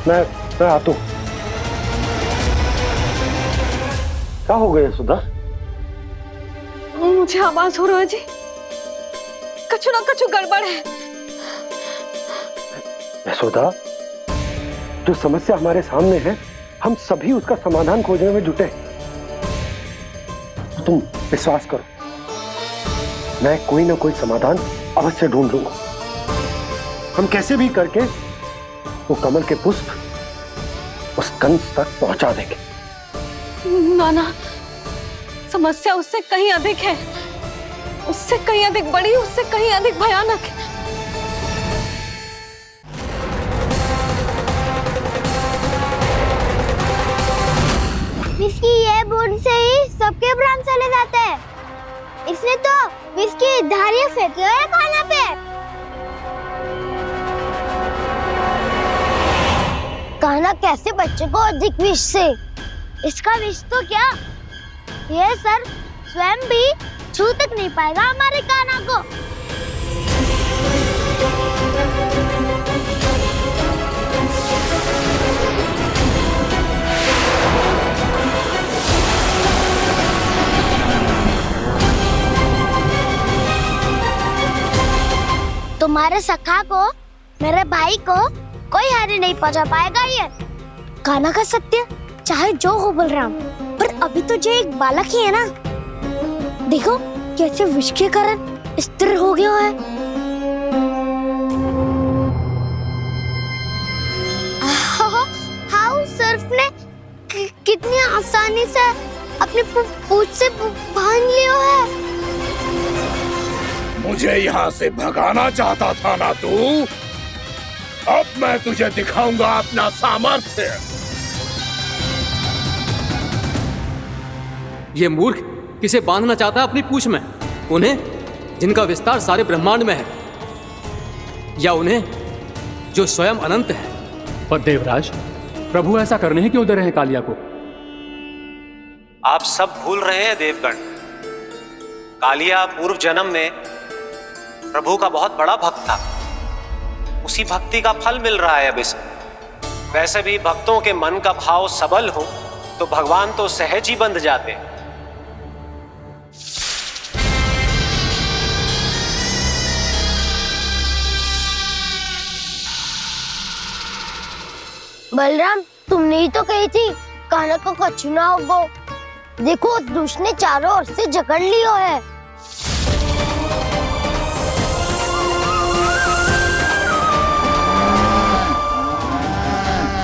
मैं आता हूँ। क्या हो गया सुधा? मुझे आवाज हो रहा है जी, कछु ना कछु गड़बड़ है। यशोदा, जो समस्या हमारे सामने है, हम सभी उसका समाधान खोजने में जुटे। तो तुम विश्वास करो, मैं कोई ना कोई समाधान अवश्य ढूंढ लूंगा। हम कैसे भी करके वो कमल के पुष्प उस कंस तक पहुंचा देंगे। नाना, समस्या उससे कहीं अधिक है, उससे कहीं अधिक बड़ी, उससे कहीं अधिक भयानक है। तो विस्की धारियां फेंकी है खाना पे। कान्हा कैसे बच्चे को अधिक विष से? इसका विष तो क्या, ये सर स्वयं भी छू तक नहीं पाएगा हमारे कान्हा को। तुम्हारे सखा को, मेरे भाई को कोई हानि नहीं पहुंचा पाएगा। ये कान्हा का सत्य चाहे जो हो बलराम, पर अभी तो जो एक बालक ही है ना। देखो कैसे विष के कारण स्थिर हो गया है। हाउ सर्फ ने कितनी आसानी से अपनी पूंछ से बांध लिया है। मुझे यहाँ से भगाना चाहता था ना तू? अब मैं तुझे दिखाऊंगा अपना सामर्थ्य। ये मूर्ख किसे बांधना चाहता है अपनी पूंछ में? उन्हें जिनका विस्तार सारे ब्रह्मांड में है, या उन्हें जो स्वयं अनंत है? पर देवराज, प्रभु ऐसा करने ही क्यों दे रहे हैं कालिया को? आप सब भूल रहे हैं देवगण। कालिया पूर्व जन्म में प्रभु का बहुत बड़ा भक्त था। उसी भक्ति का फल मिल रहा है अब इसे। वैसे भी भक्तों के मन का भाव सबल हो तो भगवान तो सहज ही बंध जाते हैं। बलराम, तुमने ही तो कही थी कान्हा को कछु ना होगो। देखो उस दुष्ट ने चारों ओर से जकड़ लियो है।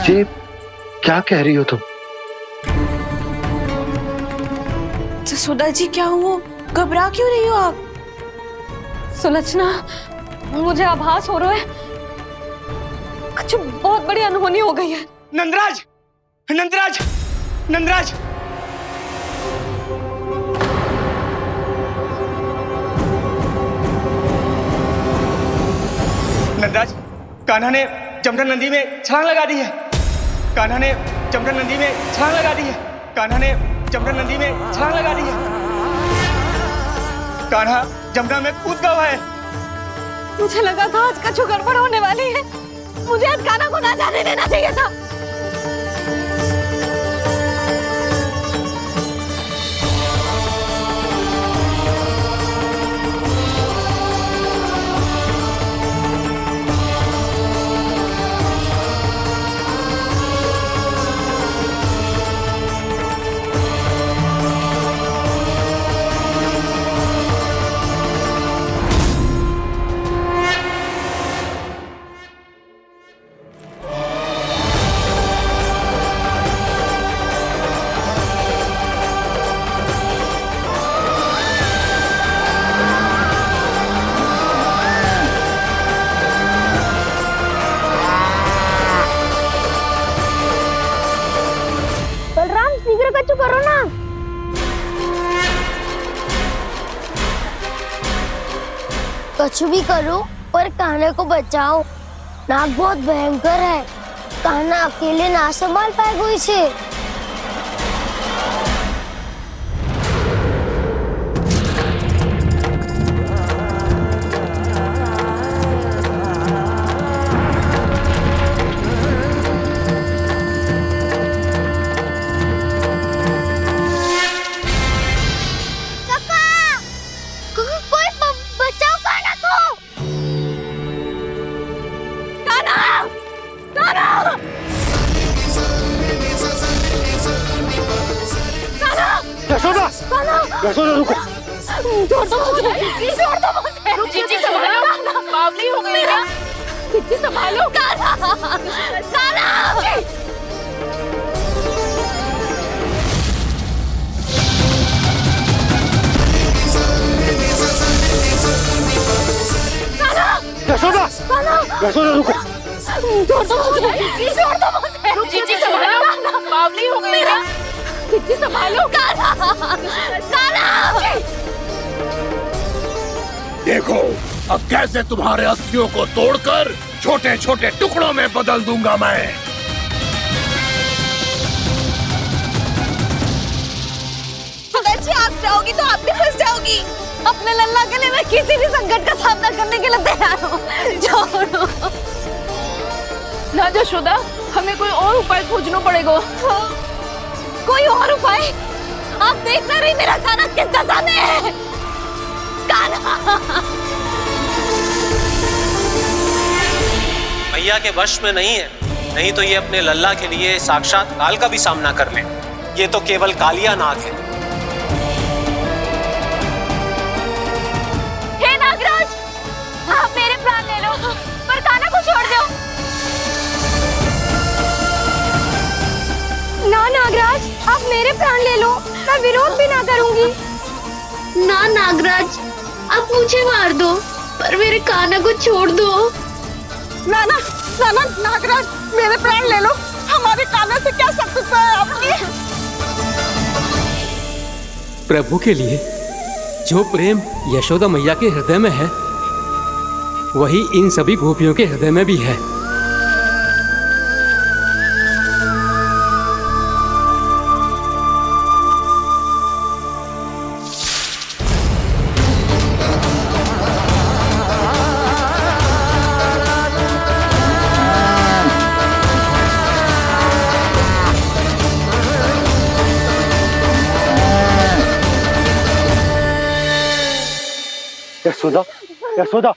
ये क्या कह रही हो तुम? जसोदा जी क्या हुआ? घबरा क्यों रही हो आप? सुलक्षणा, मुझे आभास हो रहा है कुछ बहुत बड़ी अनहोनी हो गई है। नंदराज, नंदराज, नंदराज! नंदराज, कान्हा ने जमदग्नि नदी में छलांग लगा दी है। कान्हा ने जमदग्नि नदी में छलांग लगा दी है। कान्हा ने जमदग्नि नदी में छलांग लगा दी है। कान्हा जमुना में कूद गया है। मुझे लगा था आज कछु गड़बड़ होने वाली है। मुझे आज कान्हा को ना जाने देना चाहिए था। कछु करो ना। कछु भी करो पर कान्हा को बचाओ। नाग बहुत भयंकर है। कान्हा अकेले ना संभाल पाएगा इसे। यशोदा रुको। छोड़ दो मुझे, प्लीज छोड़ दो मुझे। जीजी संभालो, बावली हो गई है। जीजी संभालो। कान्हा, कान्हा। यशोदा, यशोदा रुको। छोड़ दो मुझे, प्लीज छोड़ दो मुझे। जीजी संभालो, बावली हो गई है। जीजी संभालो। कान्हा, कान्हा। देखो अब कैसे तुम्हारे अस्थियों को तोड़कर छोटे छोटे टुकड़ों में बदल दूंगा मैं। जी आप जाओगी तो आप भी फंस जाओगी। अपने लल्ला के लिए मैं किसी भी संकट का सामना करने के लिए तैयार हूँ। छोड़ो ना यशोदा, हमें कोई और उपाय खोजना पड़ेगा। कोई और उपाय? आप देख ना रही मेरा कान्हा किस दशा में है। कान्हा मैया के वश में नहीं है, नहीं तो ये अपने लल्ला के लिए साक्षात काल का भी सामना कर ले। ये तो केवल कालिया नाग है। हे नागराज, आप मेरे प्राण ले लो पर कान्हा को छोड़ दो। ना नागराज, आप मेरे प्राण ले लो, मैं विरोध भी ना करूंगी। ना नागराज, आप मुझे मार दो पर मेरे कान्हा को छोड़ दो। ना ना ना ना नागराज, मेरे प्राण ले लो, हमारे कान्हा से क्या शत्रुता है आपकी? प्रभु के लिए जो प्रेम यशोदा मैया के हृदय में है, वही इन सभी गोपियों के हृदय में भी है। यशोदा, यशोदा,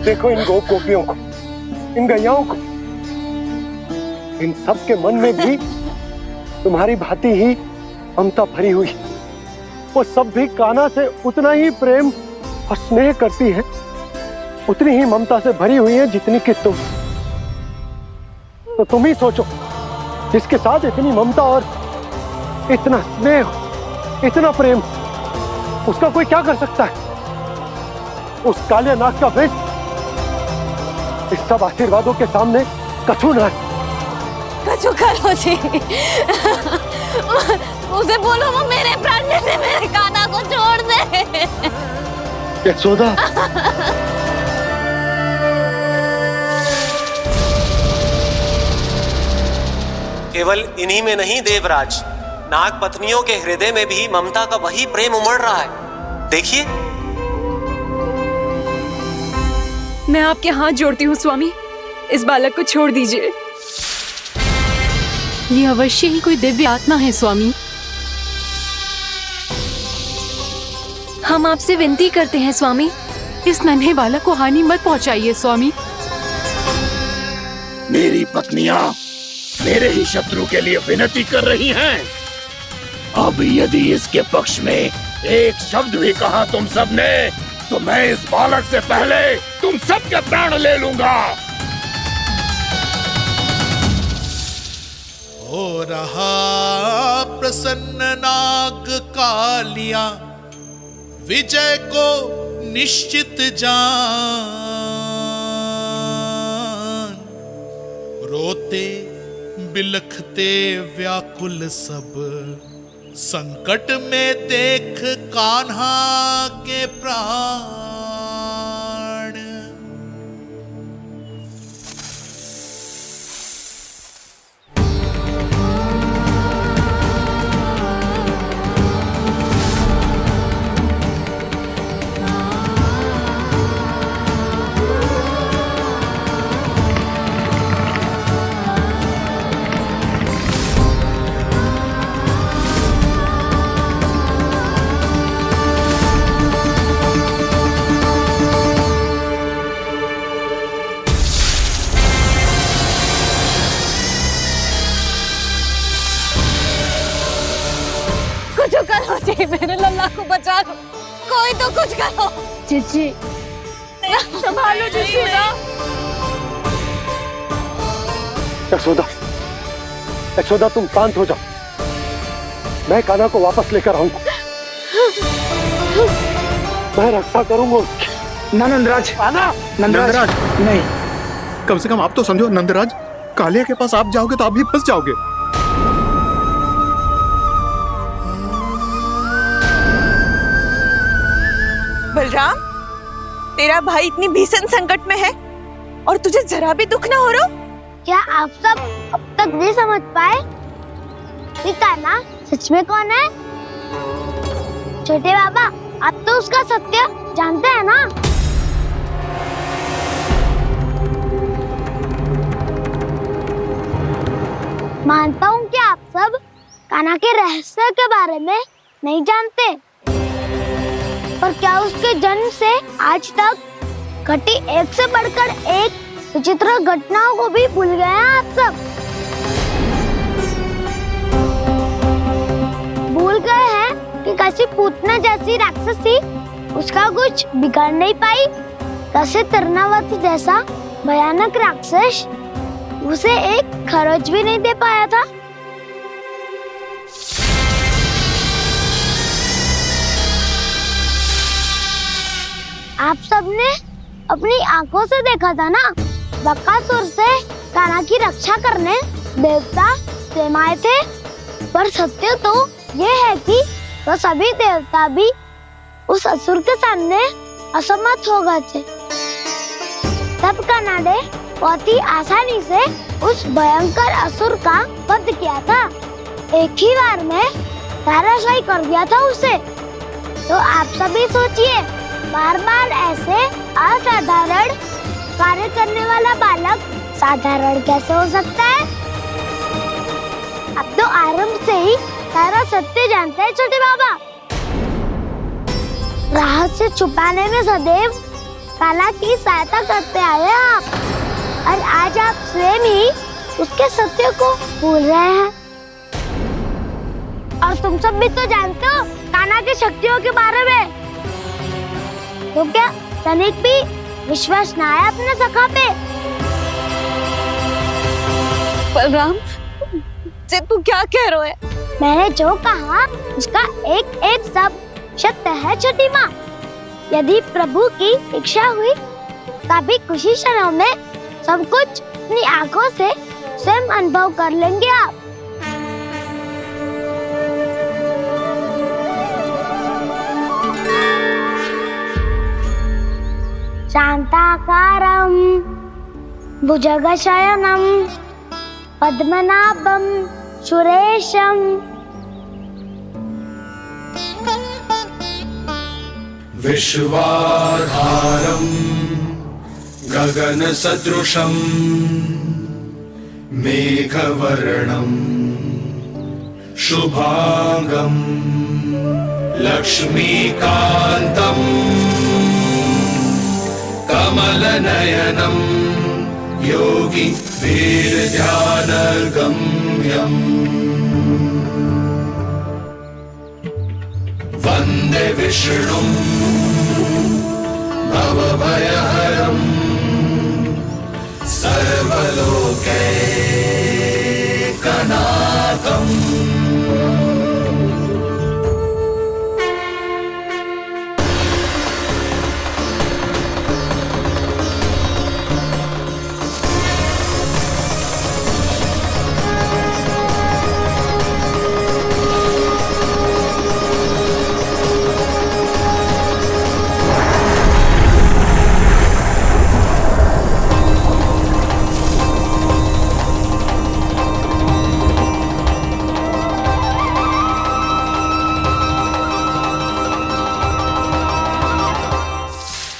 देखो इन गोपियों को, इन गैयाओं को, इन सब के मन में भी तुम्हारी भांति ही ममता भरी हुई। वो सब भी कान्हा से उतना ही प्रेम और स्नेह करती है, उतनी ही ममता से भरी हुई है जितनी कि तुम। तो तुम ही सोचो, जिसके साथ इतनी ममता और इतना स्नेह, इतना प्रेम, उसका कोई क्या कर सकता है? उस कालिया नाग का वेश इस सब आशीर्वादों के सामने कछु न है। कछु करो जी। उसे बोलो वो मेरे प्राण ले ले, मेरे कान्हा को छोड़ दे। यशोदा, केवल इन्हीं में नहीं देवराज, नाग पत्नियों के हृदय में भी ममता का वही प्रेम उमड़ रहा है। देखिए। मैं आपके हाथ जोड़ती हूँ स्वामी, इस बालक को छोड़ दीजिए। ये अवश्य ही कोई दिव्य आत्मा है स्वामी। हम आपसे विनती करते हैं स्वामी, इस नन्हे बालक को हानि मत पहुंचाइए स्वामी। मेरी पत्नियां मेरे ही शत्रु के लिए विनती कर रही हैं। अब यदि इसके पक्ष में एक शब्द भी कहा तुम सबने, तो मैं इस बालक से पहले तुम सबके प्राण ले लूंगा। हो रहा प्रसन्न नाग कालिया, विजय को निश्चित जान। रोते बिलखते व्याकुल सब, संकट में देख कान्हा के प्राण। मेरे लल्ला को बचा लो, कोई तो कुछ करो। जीजी, संभालो यशोदा। यशोदा, यशोदा तुम शांत हो जाओ, मैं कान्हा को वापस लेकर आऊंगा। मैं रक्षा करूंगा उसकी। ना नंदराज, नंदराज नहीं, कम से कम आप तो समझो नंदराज, कालिया के पास आप जाओगे तो आप भी फंस जाओगे। बलराम, तेरा भाई इतनी भीषण संकट में है और तुझे जरा भी दुख ना हो रहा? क्या आप सब अब तक नहीं समझ पाए कि कान्हा सच में कौन है? छोटे बाबा, आप तो उसका सत्य जानते हैं ना? मानता हूँ कि आप सब कान्हा के रहस्य के बारे में नहीं जानते, पर क्या उसके जन्म से आज तक घटी एक से बढ़कर एक विचित्र घटनाओं को भी भूल गए हैं आप सब? भूल गए हैं कि कैसी पूतना जैसी राक्षसी उसका कुछ बिगाड़ नहीं पाई, कैसे तरनावती जैसा भयानक राक्षस उसे एक खरोच भी नहीं दे पाया था। आप सबने अपनी आंखों से देखा था ना, बकासुर से कान्हा की रक्षा करने देवता स्वयं आए थे, पर सत्य तो ये है कि वो सभी देवता भी उस असुर के सामने असमर्थ हो गए थे। तब कान्हा ने बहुत ही आसानी से उस भयंकर असुर का वध किया था, एक ही बार में धराशायी कर दिया था उसे। तो आप सभी सोचिए, बार बार ऐसे असाधारण कार्य करने वाला बालक साधारण कैसे हो सकता है? अब तो आरंभ से ही सारा सत्य जानते हैं छोटे बाबा। रहस्य छुपाने में सदैव कान्हा की सहायता करते आए हैं आप, और आज आप स्वयं ही उसके सत्य को भूल रहे हैं। और तुम सब भी तो जानते हो कान्हा की शक्तियों के बारे में, तो क्या तनिक भी विश्वास ना है अपने सखा पे? बलराम, जे तू क्या कह रहा है? मैंने जो कहा उसका एक एक शब्द सत्य है छोटी माँ। यदि प्रभु की इच्छा हुई तभी कुछ ही क्षणों में सब कुछ अपनी आंखों से स्वयं अनुभव कर लेंगे आप। शांताकारं भुजगशयनं पद्मनाभं सुरेशं विश्वाधारं गगनसदृशं मेघवर्णं शुभांगं लक्ष्मीकान्तं कमलनयनं योगी वीरध्यानगम्यं वन्दे विष्णुं भवभयहरं सर्वलोकैकनाथम्।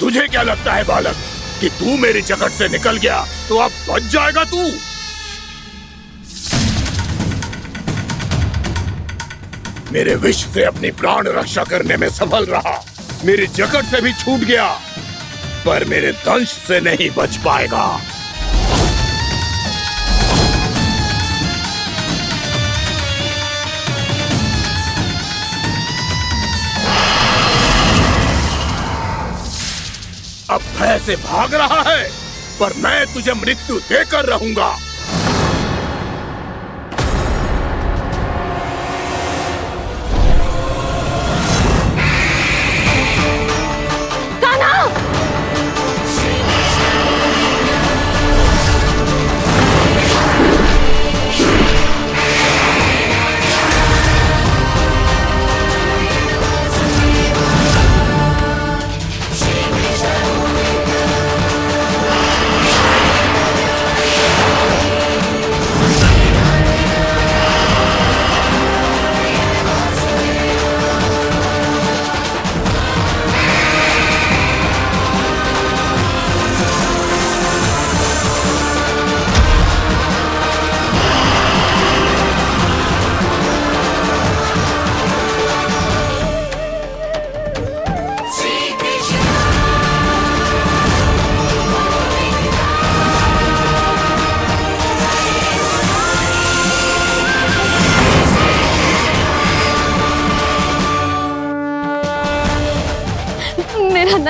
तुझे क्या लगता है बालक कि तू मेरी जगत से निकल गया तो अब बच जाएगा तू? मेरे विष से अपनी प्राण रक्षा करने में सफल रहा, मेरी जगत से भी छूट गया, पर मेरे दंश से नहीं बच पाएगा। अब भय से भाग रहा है, पर मैं तुझे मृत्यु देकर रहूंगा।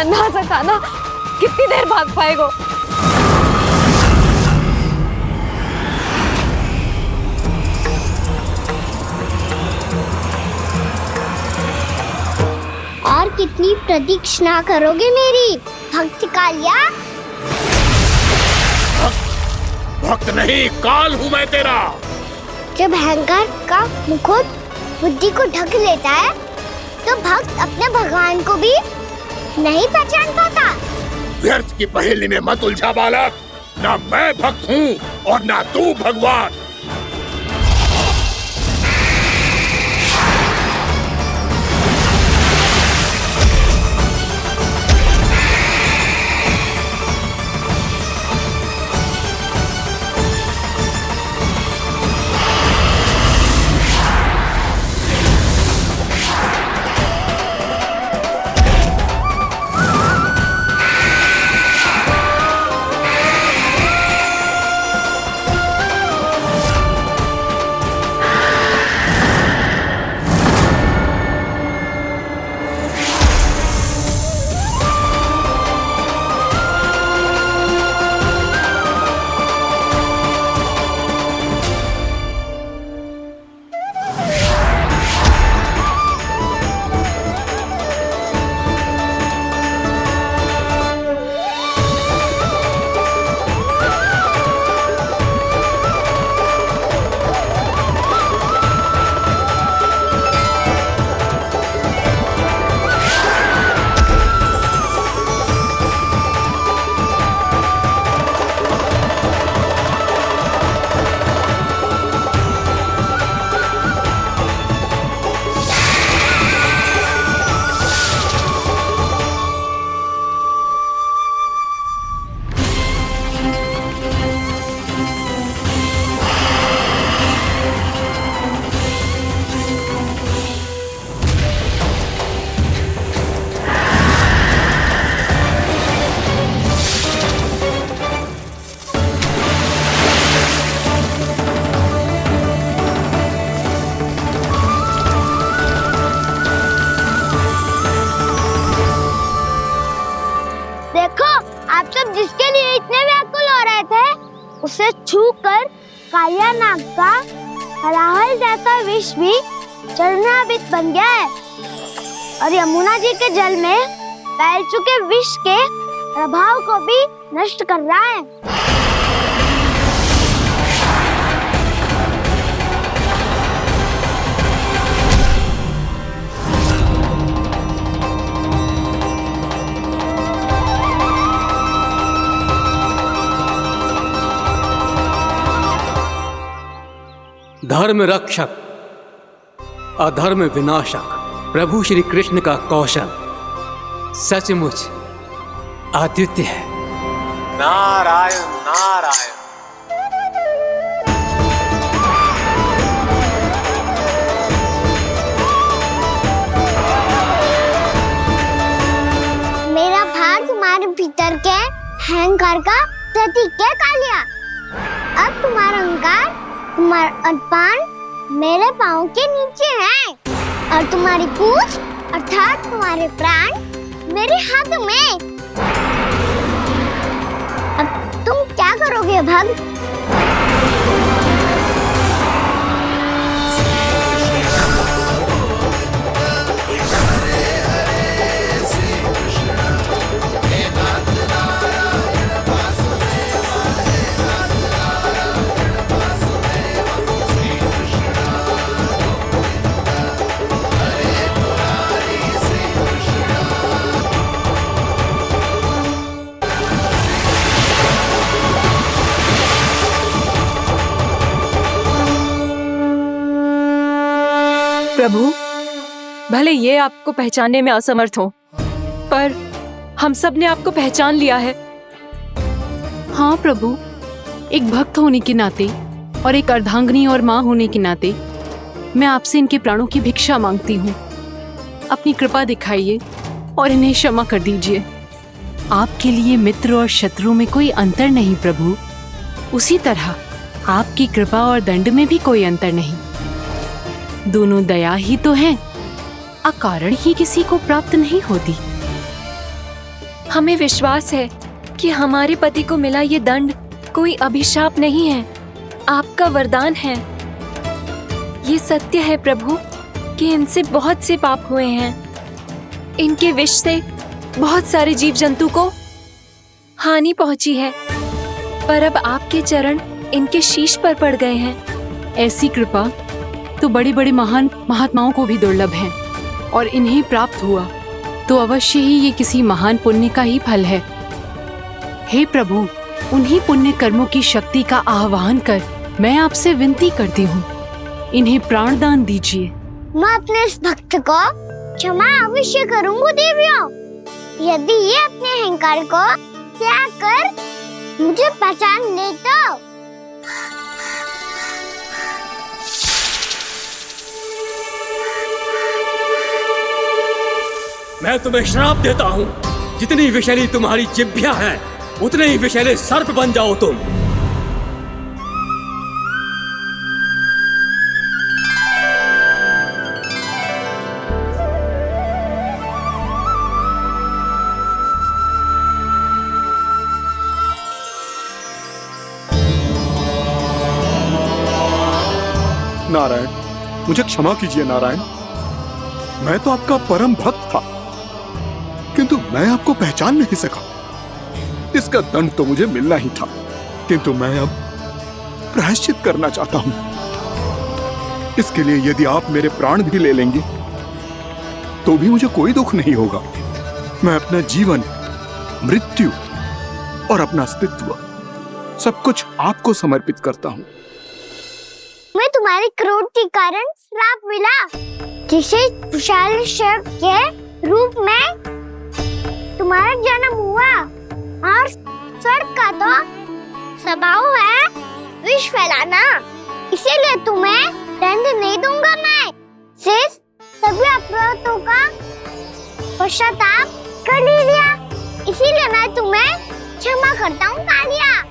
नन्हा सा कान्हा कितनी देर भाग पाएगा? और कितनी प्रतीक्षा करोगे मेरी भक्त कालिया? भक्त नहीं, काल हूँ मैं तेरा। जब अहंकार का मुकुट बुद्धि को ढक लेता है तो भक्त अपने भगवान को भी नहीं पहचान पाता। व्यर्थ की पहेली में मत उलझा बालक। ना मैं भक्त हूँ और ना तू भगवान। उसे छूकर कालिया नाग का हलाहल जैसा विष भी चरणामृत बन गया है और यमुना जी के जल में फैल चुके विष के प्रभाव को भी नष्ट कर रहा है। धर्म रक्षक अधर्म विनाशक प्रभु श्री कृष्ण का कौशल सचमुच अद्वितीय है। नारायण नारायण। मेरा भाग तुम्हारे भीतर के अहंकार का प्रतीक है कालिया। अब तुम्हारा अहंकार, तुम्हारा अनपान मेरे पाँव के नीचे है और तुम्हारी पूंछ अर्थात तुम्हारे प्राण मेरे हाथ में। अब तुम क्या करोगे भक्त? प्रभु, भले ये आपको पहचानने में असमर्थ हो, पर हम सब ने आपको पहचान लिया है। हाँ प्रभु, एक भक्त होने के नाते और एक अर्धांगिनी और माँ होने के नाते मैं आपसे इनके प्राणों की भिक्षा मांगती हूँ। अपनी कृपा दिखाइए और इन्हें क्षमा कर दीजिए। आपके लिए मित्र और शत्रु में कोई अंतर नहीं प्रभु। उसी तरह आपकी कृपा और दंड में भी कोई अंतर नहीं। दोनों दया ही तो हैं, अकारण ही किसी को प्राप्त नहीं होती। हमें विश्वास है कि हमारे पति को मिला ये दंड कोई अभिशाप नहीं है, आपका वरदान है। ये सत्य है प्रभु कि इनसे बहुत से पाप हुए हैं। इनके विष से बहुत सारे जीव जंतु को हानि पहुंची है, पर अब आपके चरण इनके शीश पर पड़ गए हैं। ऐसी कृपा तो बड़े बड़े महान महात्माओं को भी दुर्लभ है, और इन्हें प्राप्त हुआ तो अवश्य ही ये किसी महान पुण्य का ही फल है। हे प्रभु, उन्हीं पुण्य कर्मों की शक्ति का आह्वान कर मैं आपसे विनती करती हूँ, इन्हें प्राणदान दीजिए। मैं अपने इस भक्त को क्षमा अवश्य करूंगी देवियों, यदि ये अपने अहंकार को त्याग कर मुझे पहचान ले तो। मैं तुम्हें श्राप देता हूँ, जितनी विषैली तुम्हारी जिह्वा है उतने ही विषैले सर्प बन जाओ तुम। नारायण, मुझे क्षमा कीजिए नारायण। मैं तो आपका परम भक्त था, किंतु मैं आपको पहचान नहीं सका। इसका दंड तो मुझे मिलना ही था, किंतु मैं अब प्रायश्चित करना चाहता हूं। इसके लिए यदि आप मेरे प्राण भी ले लेंगे तो भी मुझे कोई दुख नहीं होगा। मैं अपना जीवन, मृत्यु और अपना अस्तित्व सब कुछ आपको समर्पित करता हूं। मैं तुम्हारे क्रोध के कारण श्राप मिला, जिसे विशाल सर्प के रूप में तुम्हारा जन्म हुआ, और सर्प का तो स्वभाव है विष फैलाना, इसीलिए तुम्हें दंड नहीं दूंगा। मैं सिर्फ सभी अपराधों का पश्चाताप कर लिया, इसीलिए मैं तुम्हें क्षमा करता हूँ कालिया।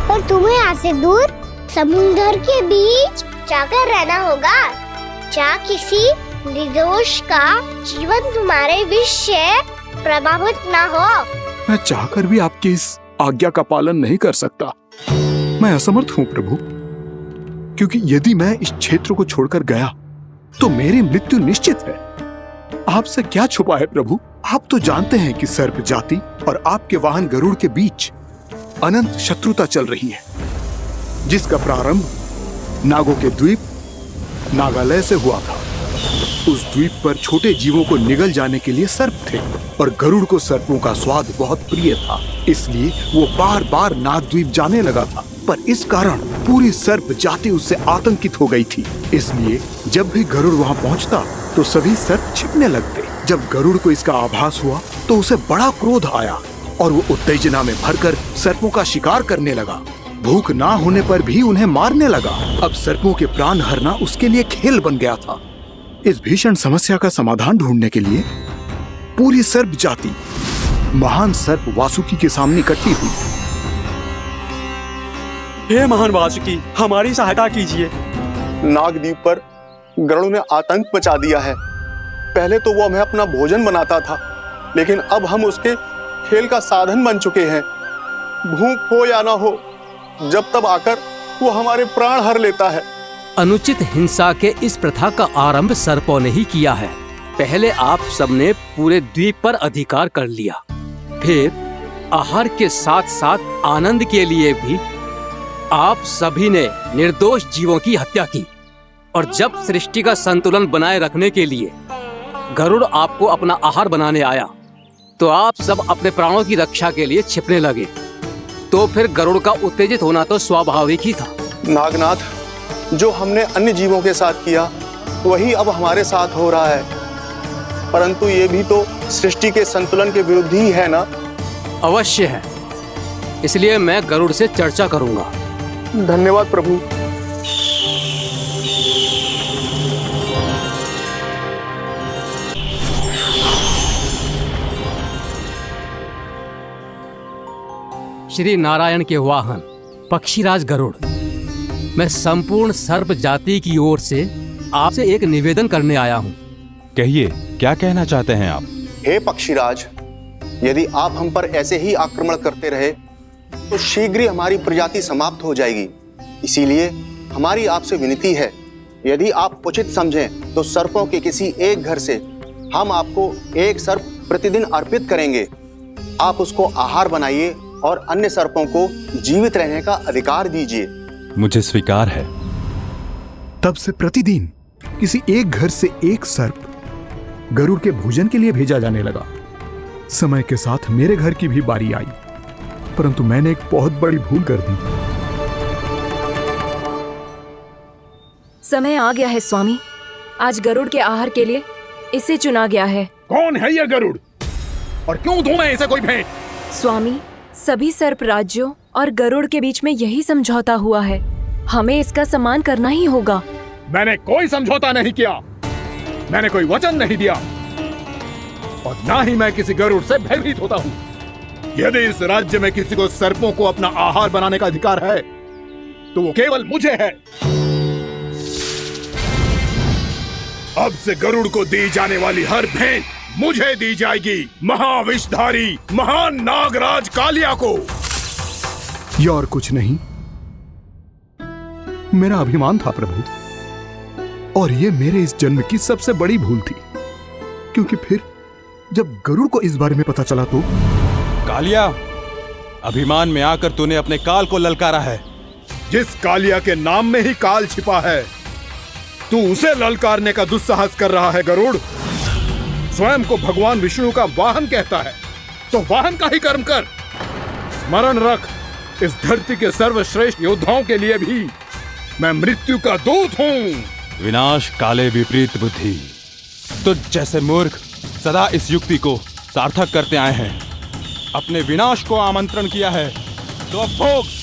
पर तुम्हें यहाँ से दूर समुद्र के बीच जाकर रहना होगा, जहाँ किसी निर्दोष का जीवन तुम्हारे विष से प्रभावित न हो। मैं चाहकर भी आपकी इस आज्ञा का पालन नहीं कर सकता। मैं असमर्थ हूँ प्रभु, क्योंकि यदि मैं इस क्षेत्र को छोड़कर गया तो मेरी मृत्यु निश्चित है। आपसे क्या छुपा है प्रभु? आप तो जानते हैं कि सर्प जाति और आपके वाहन गरुड़ के बीच अनंत शत्रुता चल रही है, जिसका प्रारंभ नागों के द्वीप नागालय से हुआ था। उस द्वीप पर छोटे जीवों को निगल जाने के लिए सर्प थे, और गरुड़ को सर्पों का स्वाद बहुत प्रिय था, इसलिए वो बार बार नागद्वीप जाने लगा था। पर इस कारण पूरी सर्प जाति उससे आतंकित हो गई थी, इसलिए जब भी गरुड़ वहाँ पहुँचता तो सभी सर्प छिपने लगते। जब गरुड़ को इसका आभास हुआ तो उसे बड़ा क्रोध आया, और वो उत्तेजना में भरकर सर्पों का शिकार करने लगा। भूख ना होने पर भी उन्हें मारने लगा। अब सर्पों के प्राण हरना उसके लिए खेल बन गया था। इस भीषण समस्या का समाधान ढूंढने के लिए पूरी सर्प जाति महान सर्प वासुकी के सामने इकट्ठी हुई। हे महान वासुकी, हमारी सहायता कीजिए। नागद्वीप पर गरुड़ ने आतंक मचा दिया है। पहले तो वो हमें अपना भोजन बनाता था, लेकिन अब हम उसके खेल का साधन बन चुके हैं। भूख हो या ना हो, जब तब आकर वो हमारे प्राण हर लेता है। अनुचित हिंसा के इस प्रथा का आरंभ सर्पों ने ही किया है। पहले आप सबने पूरे द्वीप पर अधिकार कर लिया, फिर आहार के साथ साथ आनंद के लिए भी आप सभी ने निर्दोष जीवों की हत्या की। और जब सृष्टि का संतुलन बनाए रखने के लिए गरुड़ आपको अपना आहार बनाने आया, तो आप सब अपने प्राणों की रक्षा के लिए छिपने लगे। तो फिर गरुड़ का उत्तेजित होना तो स्वाभाविक ही था। नागनाथ, जो हमने अन्य जीवों के साथ किया वही अब हमारे साथ हो रहा है, परंतु ये भी तो सृष्टि के संतुलन के विरुद्ध ही है ना? अवश्य है, इसलिए मैं गरुड़ से चर्चा करूंगा। धन्यवाद प्रभु। श्री नारायण के वाहन पक्षीराज गरुड़, मैं संपूर्ण सर्प जाति की ओर से आपसे एक निवेदन करने आया हूँ। कहिए, क्या कहना चाहते हैं आप? हे पक्षीराज, यदि आप हम पर ऐसे ही आक्रमण करते रहे तो शीघ्र ही हमारी प्रजाति समाप्त हो जाएगी। इसीलिए हमारी आपसे विनती है, यदि आप उचित समझें तो सर्पों के किसी एक घर से हम आपको एक सर्प प्रतिदिन अर्पित करेंगे। आप उसको आहार बनाइए और अन्य सर्पों को जीवित रहने का अधिकार दीजिए। मुझे स्वीकार है। तब से प्रतिदिन किसी एक घर से एक सर्प गरुड़ के भोजन के लिए भेजा जाने लगा। समय के साथ मेरे घर की भी बारी आई, परंतु मैंने एक बहुत बड़ी भूल कर दी। समय आ गया है स्वामी, आज गरुड़ के आहार के लिए इसे चुना गया है। कौन है यह गरुड़ और क्यों दूं मैं इसे कोई भेंट? स्वामी, सभी सर्प राज्यों और गरुड़ के बीच में यही समझौता हुआ है, हमें इसका सम्मान करना ही होगा। मैंने कोई समझौता नहीं किया, मैंने कोई वचन नहीं दिया और ना ही मैं किसी गरुड़ से भयभीत होता हूँ। यदि इस राज्य में किसी को सर्पों को अपना आहार बनाने का अधिकार है तो वो केवल मुझे है। अब से गरुड़ को दी जाने वाली हर भेंट मुझे दी जाएगी, महाविषधारी महान नागराज कालिया को। यह और कुछ नहीं, मेरा अभिमान था प्रभु, और यह मेरे इस जन्म की सबसे बड़ी भूल थी, क्योंकि फिर जब गरुड़ को इस बारे में पता चला तो। कालिया, अभिमान में आकर तूने अपने काल को ललकारा है। जिस कालिया के नाम में ही काल छिपा है, तू उसे ललकारने का दुस्साहस कर रहा है गरुड़। स्वयं को भगवान विष्णु का वाहन कहता है तो वाहन का ही कर्म कर। स्मरण रख, इस धरती के सर्वश्रेष्ठ योद्धाओं के लिए भी मैं मृत्यु का दूत हूँ। विनाश काले विपरीत बुद्धि। तो जैसे मूर्ख सदा इस युक्ति को सार्थक करते आए हैं, अपने विनाश को आमंत्रण किया है तो अब भोग।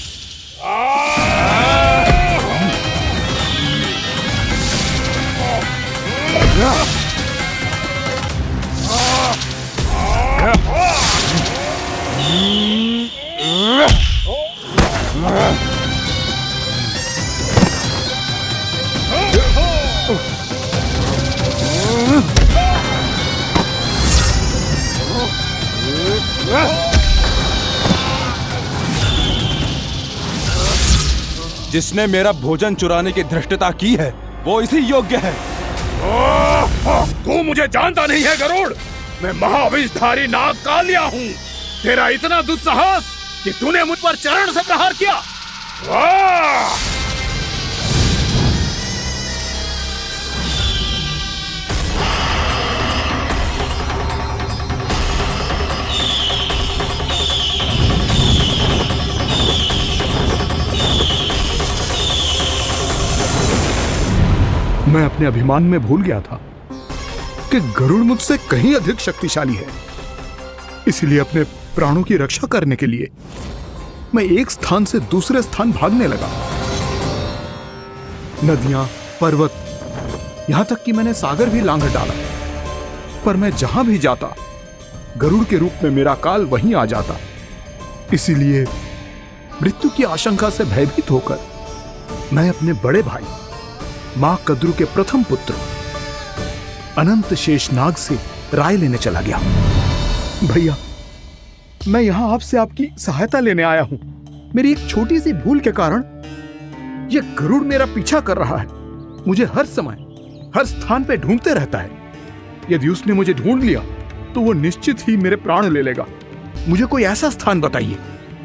जिसने मेरा भोजन चुराने की धृष्टता की है वो इसी योग्य है। तू मुझे जानता नहीं है गरुड़, मैं महाविषधारी नाग कालिया हूँ। तेरा इतना दुस्साहस कि तूने मुझ पर चरण से प्रहार किया। मैं अपने अभिमान में भूल गया था कि गरुड़ मुझसे कहीं अधिक शक्तिशाली है। इसलिए अपने प्राणों की रक्षा करने के लिए मैं एक स्थान से दूसरे स्थान भागने लगा। नदियां, पर्वत, यहां तक कि मैंने सागर भी लांघ डाला, पर मैं जहां भी जाता गरुड़ के रूप में मेरा काल वहीं आ जाता। इसीलिए मृत्यु की आशंका से भयभीत होकर मैं अपने बड़े भाई मां कद्रू के प्रथम पुत्र अनंत शेषनाग से राय लेने चला गया। भैया, मैं यहां आपसे आपकी सहायता लेने आया हूं। मेरी एक छोटी सी भूल के कारण यह गरुड़ मेरा पीछा कर रहा है, मुझे हर समय हर स्थान पे ढूंढते रहता है। यदि उसने मुझे ढूंढ लिया तो वो निश्चित ही मेरे प्राण ले लेगा। मुझे कोई ऐसा स्थान बताइए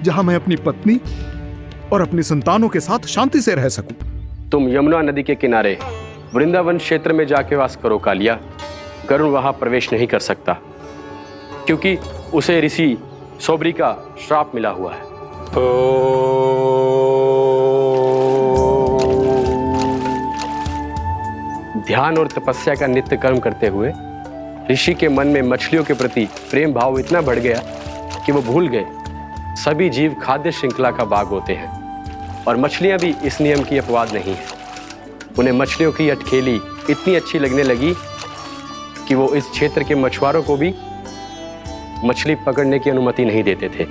जहां मैं अपनी पत्नी और अपनी संतानों के साथ शांति से रह सकूं। तुम यमुना नदी के किनारे वृंदावन क्षेत्र में जाके वास करो कालिया। गरुड़ वहां प्रवेश नहीं कर सकता क्योंकि उसे ऋषि सोबरी का श्राप मिला हुआ है। ध्यान और तपस्या का नित्य कर्म करते हुए ऋषि के मन में मछलियों के प्रति प्रेम भाव इतना बढ़ गया कि वो भूल गए सभी जीव खाद्य श्रृंखला का भाग होते हैं और मछलियां भी इस नियम की अपवाद नहीं है। उन्हें मछलियों की अटखेली इतनी अच्छी लगने लगी कि वो इस क्षेत्र के मछुआरों को भी मछली पकड़ने की अनुमति नहीं देते थे।